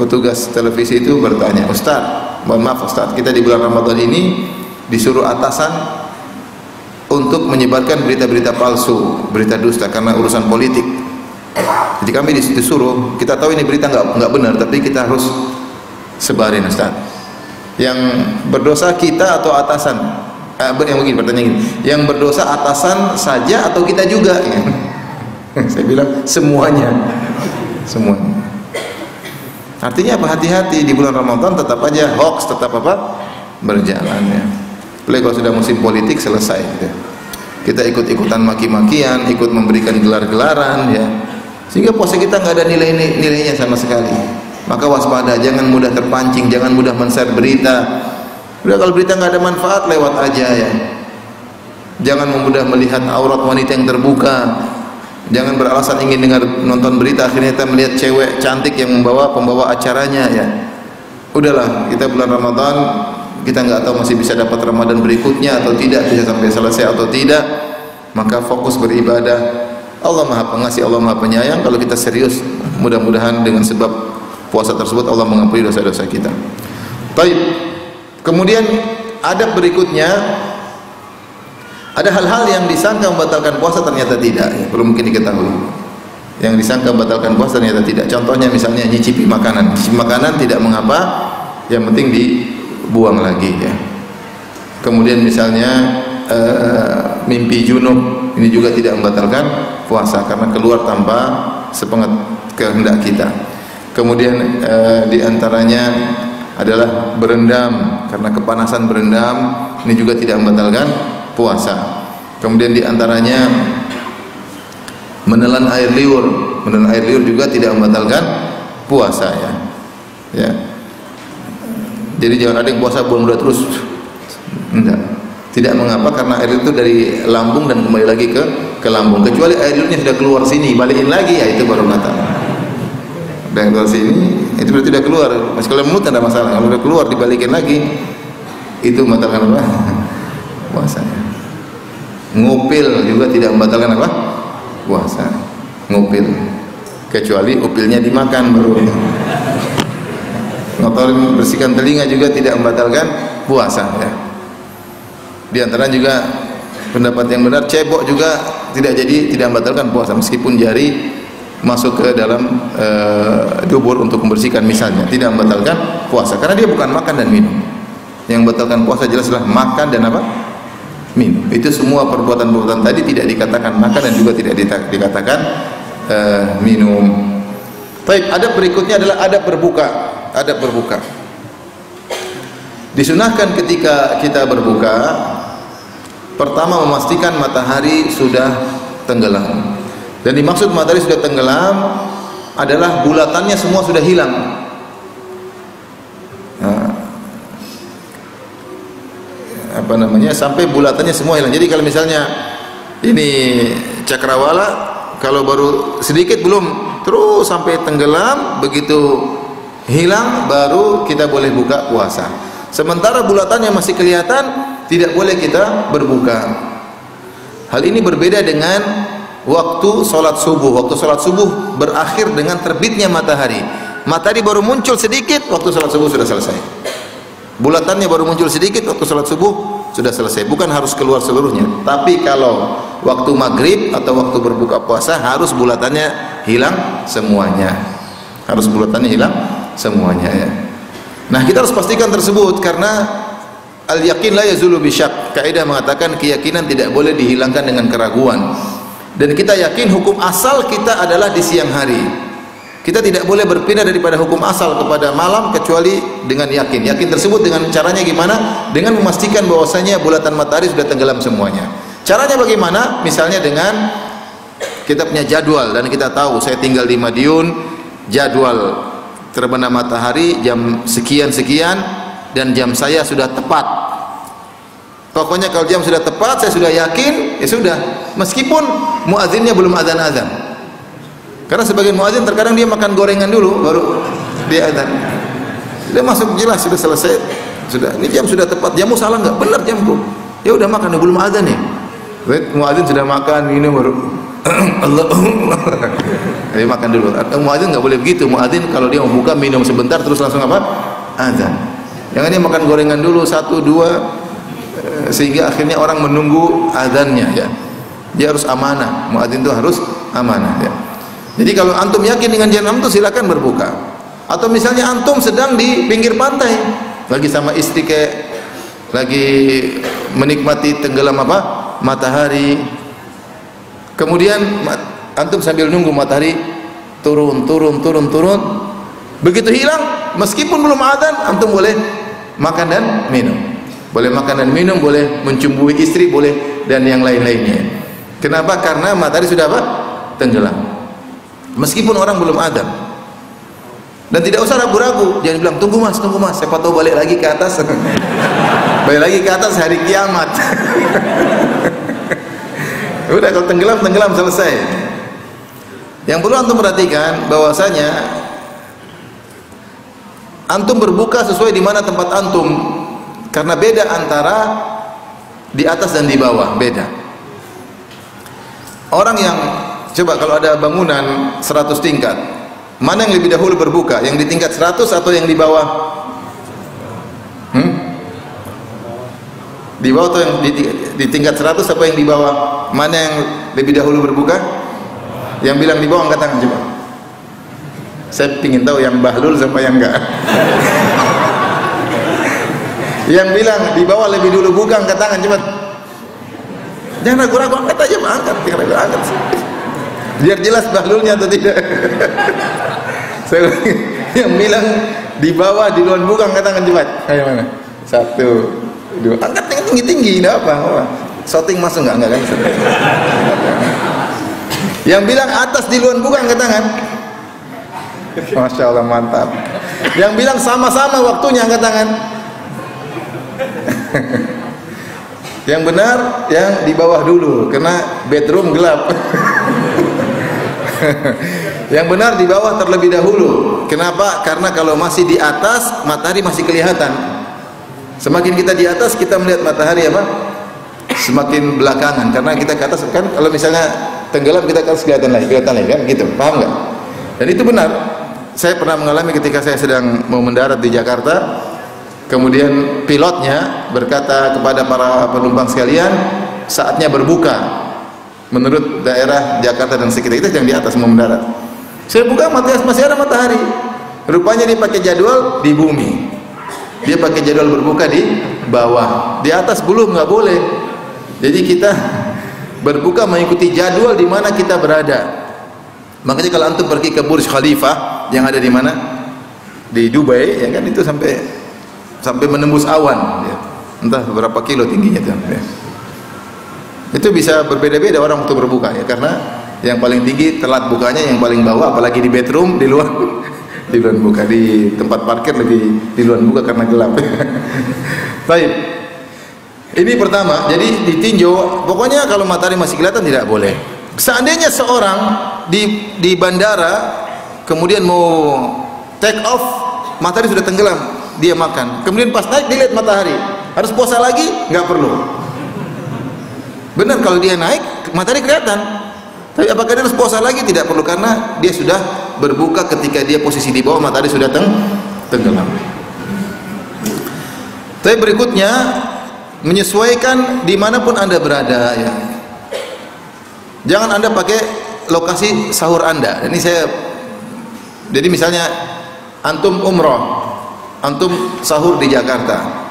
petugas televisi itu bertanya, "Ustaz, mohon maaf Ustaz, kita di bulan Ramadan ini disuruh atasan untuk menyebarkan berita-berita palsu, berita dusta karena urusan politik. Jadi kami disuruh, kita tahu ini berita nggak benar, tapi kita harus sebarin Ustaz. Yang berdosa kita atau atasan?" Yang mungkin pertanyaan ini, yang berdosa atasan saja atau kita juga? Ya. Saya bilang semuanya. Artinya apa? Hati-hati di bulan Ramadan, tetap aja hoax tetap apa? Berjalan ya. Apalagi kalau sudah musim politik selesai ya. Kita ikut-ikutan maki-makian, ikut memberikan gelar-gelaran ya. Sehingga puasa kita nggak ada nilainya sama sekali. Maka waspada, jangan mudah terpancing, jangan mudah men-share berita. Udah, kalau berita nggak ada manfaat lewat aja ya. Jangan mudah melihat aurat wanita yang terbuka. Jangan beralasan ingin dengar nonton berita akhirnya kita melihat cewek cantik yang pembawa acaranya ya. Udahlah, kita bulan Ramadan, kita nggak tahu masih bisa dapat Ramadan berikutnya atau tidak, bisa sampai selesai atau tidak. Maka fokus beribadah. Allah Maha Pengasih, Allah Maha Penyayang. Kalau kita serius, mudah-mudahan dengan sebab puasa tersebut Allah mengampuni dosa-dosa kita. Baik. Kemudian adab berikutnya, ada hal-hal yang disangka membatalkan puasa ternyata tidak ya, perlu mungkin diketahui. Yang disangka membatalkan puasa ternyata tidak. Contohnya misalnya nyicipi makanan. Nyicipi makanan tidak mengapa, yang penting dibuang lagi ya. Kemudian misalnya mimpi junub, ini juga tidak membatalkan puasa karena keluar tanpa kehendak kita. Kemudian diantaranya adalah berendam, karena kepanasan berendam ini juga tidak membatalkan puasa. Kemudian diantaranya menelan air liur juga tidak membatalkan puasa ya. Ya. Jadi jangan ada yang puasa buang udah terus. Enggak. Tidak mengapa, karena air itu dari lambung dan kembali lagi ke lambung. Kecuali air liurnya sudah keluar sini, balikin lagi ya, itu baru batal. Dan keluar sini itu berarti tidak keluar. Masih kalau mulut tidak ada masalah. Kalau sudah keluar dibalikin lagi, itu membatalkan apa? Puasanya. Ngupil juga tidak membatalkan apa? Puasa. Ngupil. Kecuali upilnya dimakan baru. Ngotorin, bersihkan telinga juga tidak membatalkan puasa ya. Di antara juga pendapat yang benar, cebok juga tidak membatalkan puasa meskipun jari masuk ke dalam dubur untuk membersihkan misalnya, tidak membatalkan puasa karena dia bukan makan dan minum. Yang membatalkan puasa jelaslah makan dan apa? Minum. Itu semua perbuatan-perbuatan tadi tidak dikatakan makan dan juga tidak dikatakan minum. Baik, adab berikutnya adalah adab berbuka. Adab berbuka. Disunahkan ketika kita berbuka, pertama memastikan matahari sudah tenggelam. Dan dimaksud matahari sudah tenggelam adalah bulatannya semua sudah hilang. Sampai bulatannya semua hilang. Jadi kalau misalnya ini cakrawala, kalau baru sedikit belum, terus sampai tenggelam, begitu hilang baru kita boleh buka puasa. Sementara bulatannya masih kelihatan, tidak boleh kita berbuka. Hal ini berbeda dengan waktu sholat subuh. Waktu sholat subuh berakhir dengan terbitnya matahari. Matahari baru muncul sedikit, waktu sholat subuh sudah selesai. Bulatannya baru muncul sedikit, waktu sholat subuh sudah selesai. Bukan harus keluar seluruhnya. Tapi kalau waktu maghrib atau waktu berbuka puasa, harus bulatannya hilang semuanya. Harus bulatannya hilang semuanya, ya. Nah, kita harus pastikan tersebut, karena al-yaqin la yazulu bisyak. Kaidah mengatakan keyakinan tidak boleh dihilangkan dengan keraguan. Dan kita yakin hukum asal kita adalah di siang hari. Kita tidak boleh berpindah daripada hukum asal kepada malam kecuali dengan yakin. Yakin tersebut dengan caranya gimana? Dengan memastikan bahwasanya bulatan matahari sudah tenggelam semuanya. Caranya bagaimana? Misalnya dengan kita punya jadwal dan kita tahu saya tinggal di Madiun, jadwal terbenam matahari jam sekian-sekian dan jam saya sudah tepat. Pokoknya kalau jam sudah tepat, saya sudah yakin, ya sudah. Meskipun muadzinnya belum azan-azan. Karena sebagian muadzin terkadang dia makan gorengan dulu baru dia azan. Dia masuk jelas sudah selesai. Sudah, ini jam sudah tepat. Jamu salah enggak? Benar jamku. Ya udah makan, belum azan nih. Muadzin sudah makan, minum baru Allah. Dia makan dulu. Muadzin enggak boleh begitu. Muadzin kalau dia mau buka minum sebentar terus langsung apa? Azan. Jangan dia makan gorengan dulu 1 2 sehingga akhirnya orang menunggu azannya, ya. Dia harus amanah. Muadzin itu harus amanah, ya. Jadi kalau antum yakin dengan jam 6 itu silakan berbuka. Atau misalnya antum sedang di pinggir pantai, lagi sama istri kayak lagi menikmati tenggelam apa? Matahari. Kemudian antum sambil nunggu matahari turun. Begitu hilang, meskipun belum azan, antum boleh makan dan minum. Boleh makan dan minum, boleh mencumbui istri, boleh dan yang lain-lainnya. Kenapa? Karena matahari sudah apa? Tenggelam. Meskipun orang belum azan. Dan tidak usah ragu-ragu, jangan bilang tunggu mas, siapa tahu balik lagi ke atas. Balik lagi ke atas hari kiamat. Udah, kalau tenggelam selesai. Yang perlu antum perhatikan bahwasanya antum berbuka sesuai di mana tempat antum, karena beda antara di atas dan di bawah, beda. Orang yang coba kalau ada bangunan 100 tingkat, mana yang lebih dahulu berbuka? Yang di tingkat 100 atau yang di bawah? Di bawah atau yang di tingkat 100 apa yang di bawah? Mana yang lebih dahulu berbuka? Yang bilang di bawah angkat tangan coba. Saya ingin tahu yang bahlul sama yang enggak. Yang bilang di bawah lebih dulu buka, angkat tangan cepat. Jangan ragu-ragu, angkat aja, angkat, jangan ragu, angkat. Biar jelas bahlulnya atau tidak. Saya yang bilang di bawah di luar buka, angkat tangan cepat. Ayo mana? 1 2, angkat tangan tinggi-tinggi, enggak apa. Shooting masuk enggak kan? Yang bilang atas di luar buka, angkat tangan. Masya Allah, mantap. Yang bilang sama-sama waktunya, angkat tangan. Yang benar yang di bawah dulu, karena bedroom gelap. Yang benar di bawah terlebih dahulu. Kenapa? Karena kalau masih di atas, matahari masih kelihatan. Semakin kita di atas, kita melihat matahari apa? Semakin belakangan, karena kita ke atas kan. Kalau misalnya tenggelam, kita kan kelihatan lagi kan, gitu. Paham nggak? Dan itu benar. Saya pernah mengalami ketika saya sedang mau mendarat di Jakarta. Kemudian pilotnya berkata kepada para penumpang sekalian, saatnya berbuka menurut daerah Jakarta dan sekitar. Itu yang di atas mau mendarat. Saya buka, masih ada matahari. Rupanya dia pakai jadwal di bumi. Dia pakai jadwal berbuka di bawah. Di atas belum, nggak boleh. Jadi kita berbuka mengikuti jadwal di mana kita berada. Makanya kalau antum pergi ke Burj Khalifa yang ada di mana? Di Dubai, ya kan, itu sampai menembus awan, ya. Entah berapa kilo tingginya itu, ya. Itu bisa berbeda-beda orang waktu berbuka, ya, karena yang paling tinggi telat bukanya, yang paling bawah apalagi di bedroom di luar di luar buka, di tempat parkir lebih di luar buka karena gelap. Baik. Ini pertama, jadi ditinjau. Pokoknya kalau matahari masih kelihatan tidak boleh. Seandainya seorang di bandara kemudian mau take off matahari sudah tenggelam, dia makan. Kemudian pas naik dilihat matahari, harus puasa lagi? Nggak perlu. Benar kalau dia naik matahari kelihatan. Tapi apakah dia harus puasa lagi? Tidak perlu, karena dia sudah berbuka ketika dia posisi di bawah matahari sudah tenggelam. Tapi berikutnya, menyesuaikan dimanapun Anda berada ya. Jangan Anda pakai lokasi sahur Anda. Ini jadi misalnya antum umroh, antum sahur di Jakarta.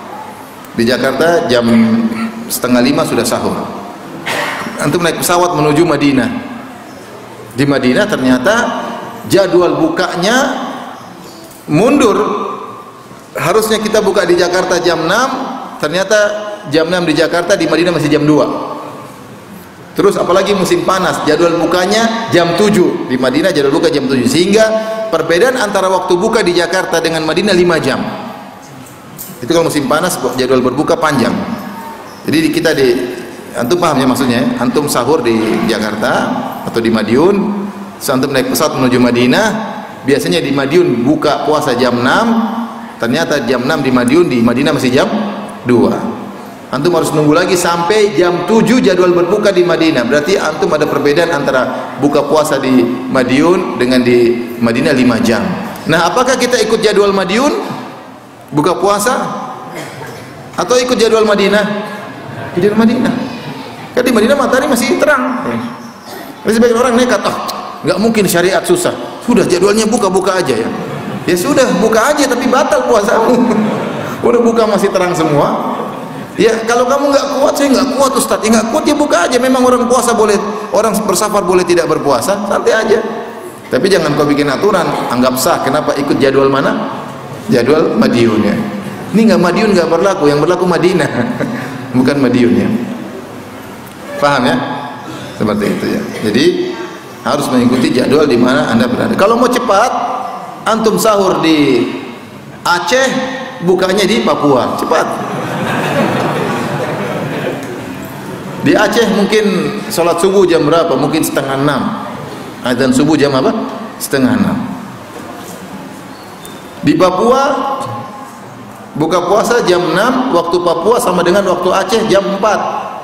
Di Jakarta jam 4:30 sudah sahur. Antum naik pesawat menuju Madinah. Di Madinah ternyata jadwal bukanya mundur. Harusnya kita buka di Jakarta jam 6, ternyata jam 6 di Jakarta, di Madinah masih jam 2. Terus apalagi musim panas, jadwal bukanya jam 7, di Madinah jadwal buka jam 7, sehingga perbedaan antara waktu buka di Jakarta dengan Madinah 5 jam. Itu kalau musim panas jadwal berbuka panjang. Jadi antum paham ya maksudnya? Antum sahur di Jakarta atau di Madiun, antum naik pesawat menuju Madinah, biasanya di Madiun buka puasa jam 6, ternyata jam 6 di Madiun, di Madinah masih jam 2. Antum harus nunggu lagi sampai jam 7 jadwal berbuka di Madinah. Berarti antum ada perbedaan antara buka puasa di Madiun dengan di Madinah 5 jam. Nah, apakah kita ikut jadwal Madiun buka puasa atau ikut jadwal Madinah? Jadwal Madinah. Kan di Madinah matahari masih terang. Masih sebagian orang nekat, nggak mungkin syariat susah. Sudah jadwalnya buka aja ya. Ya sudah, buka aja tapi batal puasamu. Udah buka masih terang semua. Ya kalau kamu nggak kuat, saya nggak kuat Ustaz. Ya nggak kuat ya buka aja. Memang orang puasa boleh, orang bersafar boleh tidak berpuasa, santai aja. Tapi jangan kau bikin aturan, anggap sah. Kenapa ikut jadwal mana? Jadwal Madiun ya. Ini nggak Madiun nggak berlaku, yang berlaku Madinah, bukan Madiun ya. Paham ya? Seperti itu ya. Jadi harus mengikuti jadwal di mana Anda berada. Kalau mau cepat, antum sahur di Aceh, bukanya di Papua, cepat. Di Aceh mungkin sholat subuh jam berapa? Mungkin 5:30. Azan subuh jam apa? 5:30. Di Papua buka puasa jam 6, waktu Papua sama dengan waktu Aceh jam 4.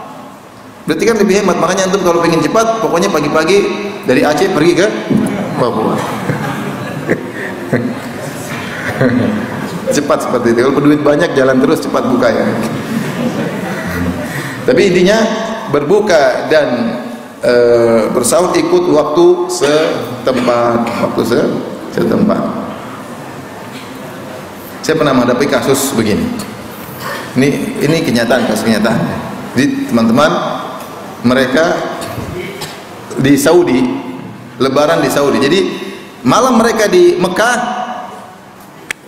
Berarti kan lebih hemat. Makanya antum kalau pengen cepat, pokoknya pagi-pagi dari Aceh pergi ke Papua. Cepat seperti itu. Kalau berduit banyak jalan terus, cepat buka ya. Tapi intinya berbuka dan bersahur ikut waktu setempat, setempat. Saya pernah menghadapi kasus begini. Ini kenyataan, kasus kenyataan. Jadi teman-teman, mereka di Saudi, lebaran di Saudi. Jadi malam mereka di Mekah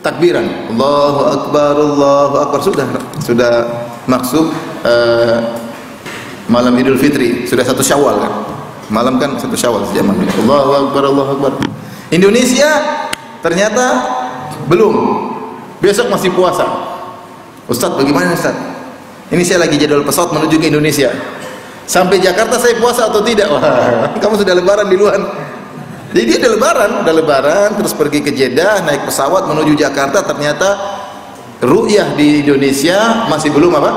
takbiran, Allahu Akbar, Allahu Akbar, sudah maksud malam Idul Fitri, sudah 1 Syawal kan. Malam kan 1 Syawal sejak malam. Allahu Akbar, Allahu Akbar. Indonesia ternyata belum. Besok masih puasa. Ustaz, bagaimana Ustaz? Ini saya lagi jadwal pesawat menuju ke Indonesia. Sampai Jakarta saya puasa atau tidak? Wah, kamu sudah lebaran di luar. Jadi dia udah lebaran, terus pergi ke Jeddah, naik pesawat menuju Jakarta, ternyata ru'yah di Indonesia masih belum apa?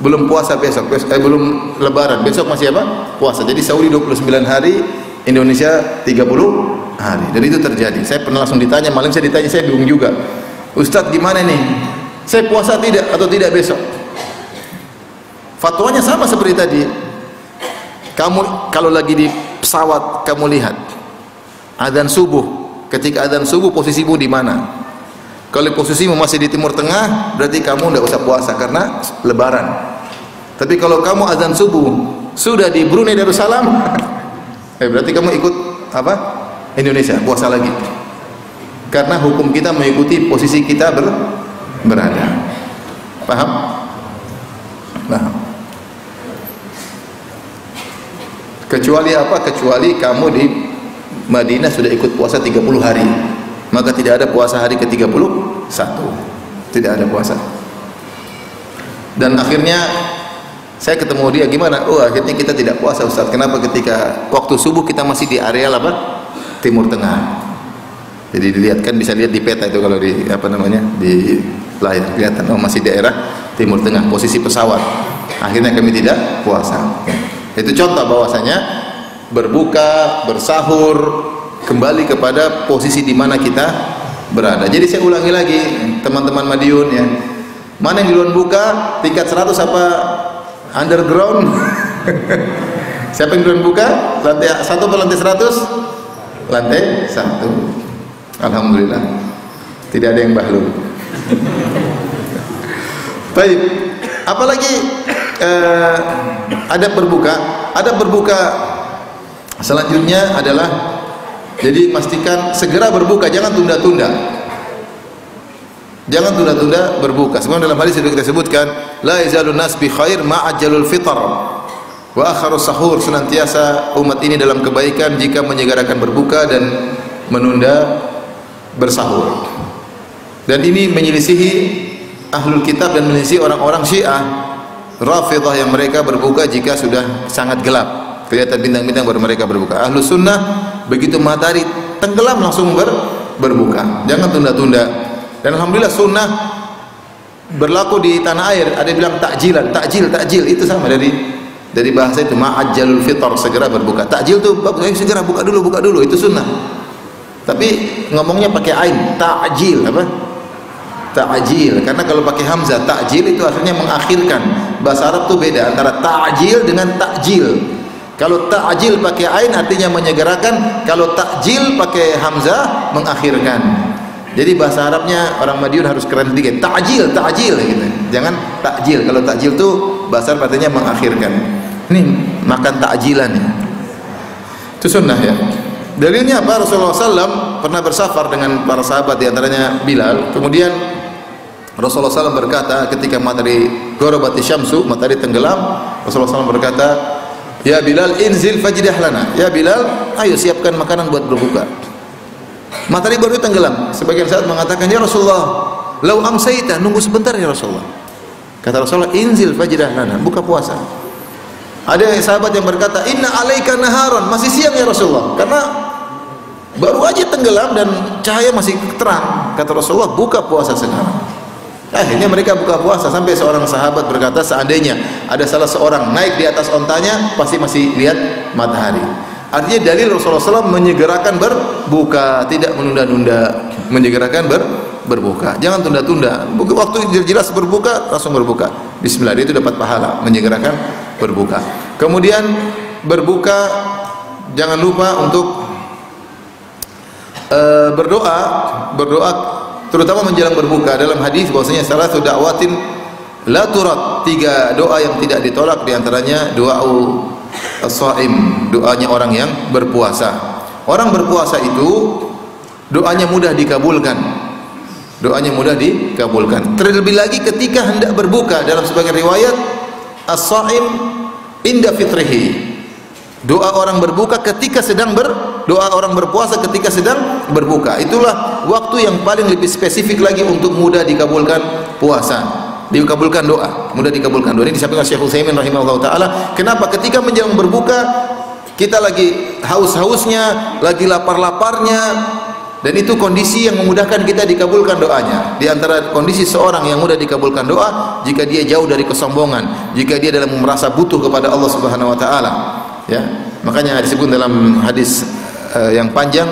Belum puasa besok, belum lebaran. Besok masih apa? Puasa. Jadi Saudi 29 hari, Indonesia 30 hari. Dan itu terjadi. Saya pernah langsung ditanya, malam saya ditanya, saya bingung juga. Ustadz gimana nih? Saya puasa tidak atau tidak besok? Fatwanya sama seperti tadi. Kamu kalau lagi di pesawat, kamu lihat adzan subuh. Ketika adzan subuh, posisimu di mana? Kalau posisimu masih di Timur Tengah, berarti kamu tidak usah puasa karena lebaran. Tapi kalau kamu adzan subuh sudah di Brunei Darussalam, berarti kamu ikut apa? Indonesia, puasa lagi. Karena hukum kita mengikuti posisi kita berada. Paham? Paham. Kecuali apa? Kecuali kamu di Madinah sudah ikut puasa 30 hari, maka tidak ada puasa hari ke-31. Tidak ada puasa. Dan akhirnya saya ketemu dia, gimana? Oh, akhirnya kita tidak puasa Ustaz. Kenapa? Ketika waktu subuh kita masih di area apa? Timur Tengah. Jadi dilihat, kan bisa lihat di peta itu kalau di apa namanya, di layar kelihatan oh masih daerah Timur Tengah, posisi pesawat. Akhirnya kami tidak puasa. Itu contoh bahwasanya berbuka, bersahur kembali kepada posisi di mana kita berada. Jadi saya ulangi lagi teman-teman Madiun ya. Mana yang duluan buka? Tingkat 100 apa underground? Siapa yang duluan buka? Lantai 1 atau lantai 100? Lantai 1. Alhamdulillah. Tidak ada yang bahlul. Baik. Apalagi adab berbuka. Adab berbuka selanjutnya adalah jadi pastikan segera berbuka, jangan tunda-tunda. Jangan tunda-tunda berbuka. Sebagaimana dalam hadis sudah kita sebutkan, la yazalun nas bi khair ma'ajjalul fitr wa akharus sahur. Senantiasa umat ini dalam kebaikan jika menyegerakan berbuka dan menunda bersahur. Dan ini menyelisihi ahlul kitab dan menyelisihi orang-orang Syiah Rafidhah yang mereka berbuka jika sudah sangat gelap, kelihatan bintang-bintang baru mereka berbuka. Ahlus sunnah begitu matahari tenggelam langsung berbuka. Jangan tunda-tunda. Dan alhamdulillah sunnah berlaku di tanah air. Ada yang bilang takjilan, takjil itu sama dari bahasa itu ma'ajjalul fitr, segera berbuka. Takjil itu segera buka dulu itu sunnah. Tapi ngomongnya pakai ain, ta'jil apa? Ta'jil. Karena kalau pakai hamzah ta'jil itu artinya mengakhirkan. Bahasa Arab tuh beda antara ta'jil dengan ta'jil. Kalau ta'jil pakai ain artinya menyegerakan, kalau ta'jil pakai hamzah mengakhirkan. Jadi bahasa Arabnya orang Madiun harus keren sedikit. Ta'jil gitu. Jangan ta'jil. Kalau ta'jil tuh bahasa Arab artinya mengakhirkan. Ini makan ta'jilan ya. Itu sunnah ya. Dalilnya apa? Rasulullah SAW pernah bersafar dengan para sahabat, di antaranya Bilal. Kemudian Rasulullah SAW berkata ketika matahari ghorabati syamsu, matahari tenggelam, Rasulullah SAW berkata, "Ya Bilal, inzil fajdah lana." Ya Bilal, ayo siapkan makanan buat berbuka. Matahari baru tenggelam. Sebagian sahabat mengatakan, "Ya Rasulullah, lau amsayta, nunggu sebentar ya Rasulullah." Kata Rasulullah, "Inzil fajdah lana," buka puasa. Ada sahabat yang berkata, "Inna alaika naharon," masih siang ya Rasulullah, karena baru aja tenggelam dan cahaya masih terang. Kata Rasulullah, "Buka puasa sekarang." Akhirnya mereka buka puasa, sampai seorang sahabat berkata, seandainya ada salah seorang naik di atas ontanya pasti masih lihat matahari. Artinya dalil Rasulullah SAW menyegerakan berbuka, tidak menunda-nunda, menyegerakan berbuka. Jangan tunda-tunda. Waktu jelas berbuka langsung berbuka. Bismillah, itu dapat pahala menyegerakan berbuka. Kemudian berbuka jangan lupa untuk berdoa terutama menjelang berbuka. Dalam hadis bahwasanya salatu da'watin la turad, 3 doa yang tidak ditolak, di antaranya doa as-shaim, doanya orang yang berpuasa. Orang berpuasa itu doanya mudah dikabulkan. Doanya mudah dikabulkan. Terlebih lagi ketika hendak berbuka, dalam sebagian riwayat as-shaim inda fitrihi. Doa orang berbuka ketika sedang doa orang berpuasa ketika sedang berbuka. Itulah waktu yang paling lebih spesifik lagi untuk mudah dikabulkan puasa, dikabulkan doa, mudah dikabulkan doa. Ini disampaikan Syekh Utsaimin rahimahullah taala. Kenapa? Ketika menjelang berbuka kita lagi haus-hausnya, lagi lapar-laparnya, dan itu kondisi yang memudahkan kita dikabulkan doanya. Di antara kondisi seorang yang mudah dikabulkan doa, jika dia jauh dari kesombongan, jika dia dalam merasa butuh kepada Allah Subhanahu wa taala. Ya, makanya disebut dalam hadis yang panjang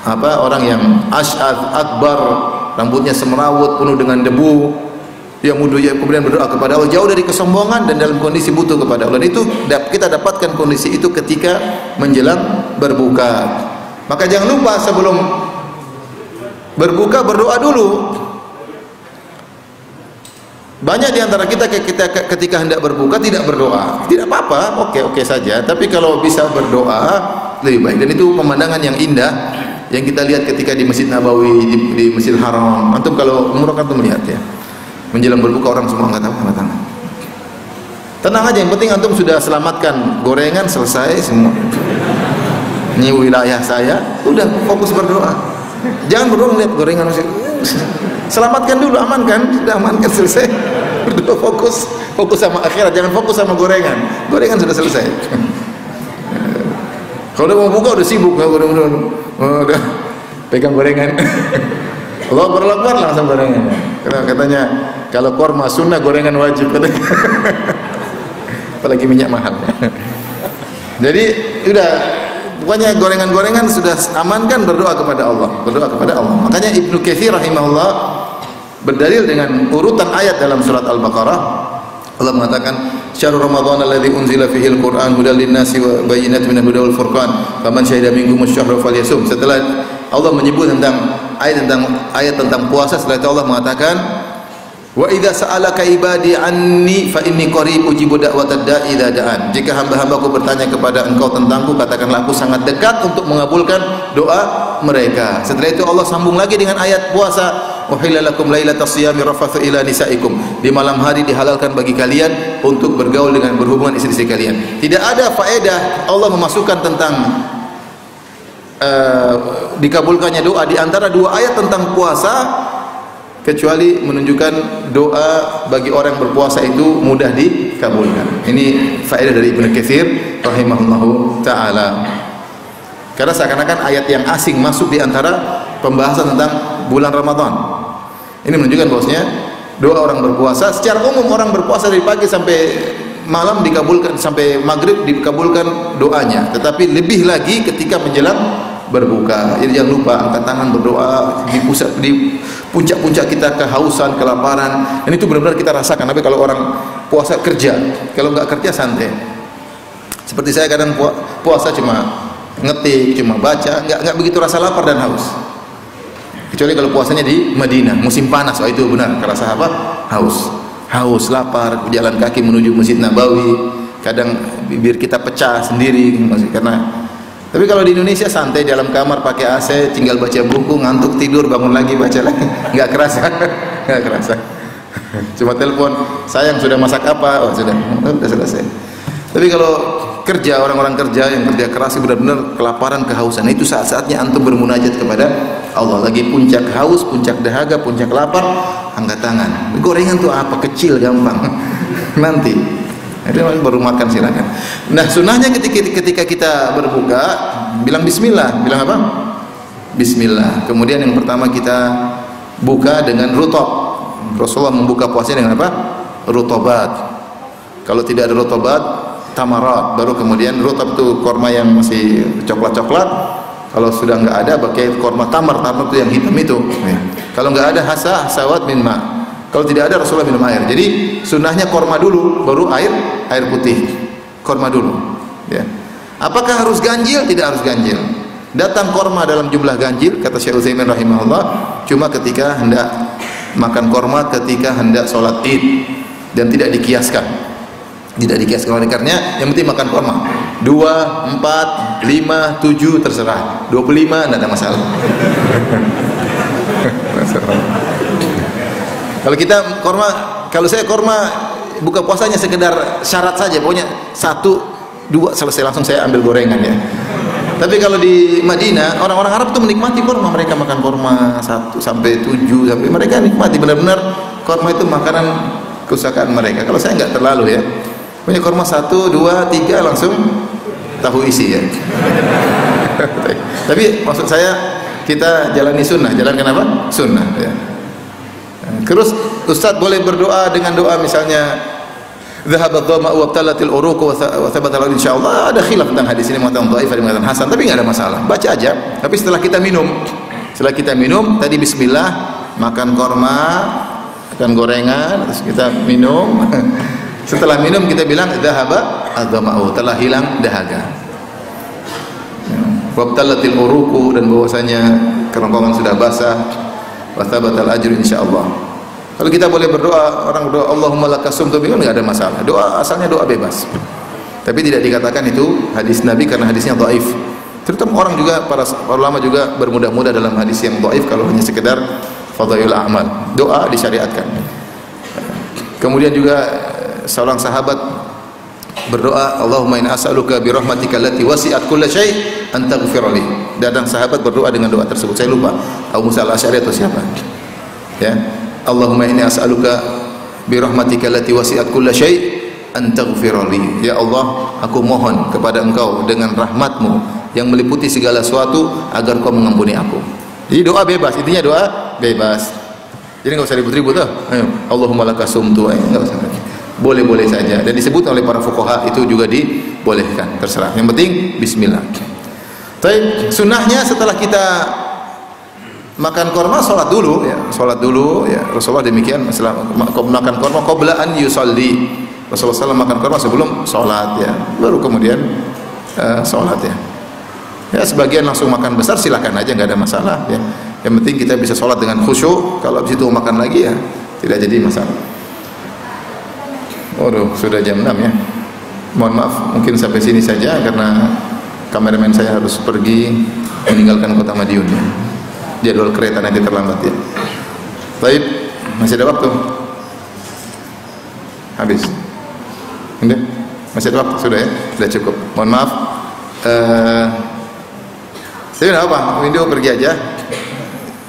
apa, orang yang asy'ath akbar, rambutnya semerawut penuh dengan debu, yang mudah kemudian berdoa kepada Allah jauh dari kesombongan dan dalam kondisi butuh kepada Allah. Dan itu kita dapatkan kondisi itu ketika menjelang berbuka. Maka jangan lupa sebelum berbuka berdoa dulu. Banyak di antara kita ketika hendak berbuka tidak berdoa. Tidak apa-apa, oke saja. Tapi kalau bisa berdoa lebih baik. Dan itu pemandangan yang indah yang kita lihat ketika di Masjid Nabawi, di Masjidil Haram. Antum kalau umrah kan tuh melihat ya. Menjelang berbuka orang semua angkat tangan. Tenang aja, yang penting antum sudah selamatkan gorengan, selesai semua. Ini wilayah saya, udah fokus berdoa. Jangan berdoa melihat gorengan masih. Selamatkan dulu, amankan, sudah amankan, selesai. Berdoa fokus sama akhirat, jangan fokus sama gorengan. Gorengan sudah selesai. Kalau udah mau buka udah sibuk, udah pegang gorengan. Allah berlakbar langsung gorengan. Karena katanya kalau korma sunnah, gorengan wajib katanya. Apalagi minyak mahal. Jadi udah, pokoknya gorengan-gorengan sudah amankan, berdoa kepada Allah, berdoa kepada Allah. Makanya Ibnu Katsir rahimahullah berdalil dengan urutan ayat dalam surat Al-Baqarah. Allah mengatakan, "Syahrul Ramadan alladzi unzila fihi al-Qur'an hudal lin-nasi wa bayyinatin minal huda wal furqan, faman syahida minkum asy-syahra falyasum." Setelah Allah menyebut tentang ayat tentang puasa, setelah itu Allah mengatakan, "Wa idza sa'alaka ibadi anni fa inni qarib ujibu da'watad da'i idza da'an." Jika hamba-hambaku bertanya kepada engkau tentangku, katakanlah aku sangat dekat untuk mengabulkan doa mereka. Setelah itu Allah sambung lagi dengan ayat puasa, "Uhilla lakum lailatas siyami rafathu ila nisaikum." Di malam hari dihalalkan bagi kalian untuk bergaul dengan berhubungan istri-istri kalian. Tidak ada faedah Allah memasukkan tentang dikabulkannya doa di antara dua ayat tentang puasa, kecuali menunjukkan doa bagi orang yang berpuasa itu mudah dikabulkan. Ini faedah dari Ibnu Katsir rahimahullahu taala. Karena seakan-akan ayat yang asing masuk di antara pembahasan tentang bulan Ramadan. Ini menunjukkan bahwasanya doa orang berpuasa secara umum, orang berpuasa dari pagi sampai malam dikabulkan, sampai maghrib dikabulkan doanya. Tetapi lebih lagi ketika menjelang berbuka. Jadi jangan lupa angkat tangan berdoa di puncak-puncak kita kehausan, kelaparan. Dan itu benar-benar kita rasakan. Tapi kalau orang puasa kerja, kalau nggak kerja santai. Seperti saya kadang puasa cuma ngetik, cuma baca, nggak begitu rasa lapar dan haus. Kecuali kalau puasanya di Madinah, musim panas, itu benar kerasa apa? Haus, lapar, jalan kaki menuju Masjid Nabawi. Kadang bibir kita pecah sendiri karena. Tapi kalau di Indonesia santai, dalam kamar pakai AC, tinggal baca buku, ngantuk tidur, bangun lagi baca lagi, nggak kerasa, nggak kerasa. Cuma telepon, sayang sudah masak apa? Oh sudah selesai. Tapi kalau kerja, orang-orang kerja yang kerja keras benar-benar kelaparan, kehausan, itu saat-saatnya antum bermunajat kepada Allah. Lagi puncak haus, puncak dahaga, puncak lapar, angkat tangan. Gorengan tuh apa? Kecil, gampang. Nanti. Itu baru makan silakan. Nah, sunnahnya ketika kita berbuka bilang bismillah. Bilang apa? Bismillah. Kemudian yang pertama kita buka dengan rutab. Rasulullah membuka puasanya dengan apa? Rutobat. Kalau tidak ada rutobat, tamarat. Baru kemudian rutab itu korma yang masih coklat-coklat. Kalau sudah nggak ada, pakai korma tamar itu yang hitam itu. Kalau nggak ada hasawat min ma. Kalau tidak ada, Rasulullah minum air. Jadi sunnahnya korma dulu, baru air putih. Korma dulu. Ya. Apakah harus ganjil? Tidak harus ganjil. Datang korma dalam jumlah ganjil, kata Syekh Utsaimin rahimahullah, cuma ketika hendak makan korma, ketika hendak sholat id, dan tidak dikiaskan. Tidak dikiaskan oleh karenanya, yang penting makan korma. 2, 4, 5, 7 terserah. 25 tidak ada masalah. Kalau kita korma, kalau saya korma buka puasanya sekedar syarat saja, pokoknya 1, 2 selesai, langsung saya ambil gorengan ya. Tapi kalau di Madinah, orang-orang Arab itu menikmati korma, mereka makan korma 1 sampai 7, sampai mereka nikmati benar-benar korma itu makanan kesukaan mereka. Kalau saya nggak terlalu ya, punya korma 1, 2, 3 langsung tahu isi ya. Tapi maksud saya kita jalani sunnah, jalankan apa? Sunnah ya. Terus Ustaz boleh berdoa dengan doa misalnya dhahabat dhama'u wa abtalatil uruq wa thabata al insyaallah. Ada khilaf tentang hadis ini, mengatakan dhaif, ada mengatakan hasan, tapi enggak ada masalah. Baca aja. Tapi setelah kita minum tadi bismillah, makan korma, makan gorengan, terus kita minum. Setelah minum kita bilang dhahaba ad-dhama'u, telah hilang dahaga. Wa abtalatil uruq, dan bahwasanya kerongkongan sudah basah. Wathabatal ajr insyaallah. Kalau kita boleh berdoa, orang berdoa Allahumma laka sumtu bihi, enggak ada masalah. Doa asalnya doa bebas. Tapi tidak dikatakan itu hadis Nabi karena hadisnya dhaif. Terutama orang juga, para ulama juga bermudah-mudah dalam hadis yang dhaif kalau hanya sekedar fadhailul a'mal. Doa disyariatkan. Kemudian juga seorang sahabat berdoa, Allahumma inna as'aluka bi rahmatika allati wasi'at kulla syai' an taghfir li. Dan sahabat berdoa dengan doa tersebut. Saya lupa Abu Musa al-Asy'ari atau siapa. Ya. Allahumma inni as'aluka bi rahmatika allati wasi'at kulla syai' an taghfir li. Ya Allah, aku mohon kepada Engkau dengan rahmat-Mu yang meliputi segala sesuatu agar Kau mengampuni aku. Jadi doa bebas, intinya doa bebas. Jadi nggak usah ribut-ribut tuh. Allahumma laka sumtu, nggak usah. Boleh-boleh saja. Dan disebut oleh para fuqaha itu juga dibolehkan, terserah. Yang penting Bismillah. Tapi sunnahnya setelah kita makan korma, sholat dulu, ya, sholat dulu. Ya, Rasulullah demikian. Setelah makan korma, qabla an yusalli. Rasulullah SAW makan korma sebelum sholat, ya, baru kemudian sholat, ya. Ya, sebagian langsung makan besar, silakan aja, nggak ada masalah, ya. Yang penting kita bisa sholat dengan khusyuk. Kalau habis itu makan lagi, ya tidak jadi masalah. Waduh, sudah jam 6, ya. Mohon maaf, mungkin sampai sini saja karena kameramen saya harus pergi meninggalkan kota Madiun, ya. Jadwal kereta nanti terlambat, ya. Baik, masih ada waktu? Habis? Enggak? Masih ada waktu? Sudah, ya? Sudah cukup. Mohon maaf. Tapi tidak apa, video pergi aja,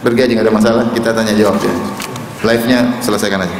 nggak ada masalah. Kita tanya jawab, ya. Live-nya selesaikan aja.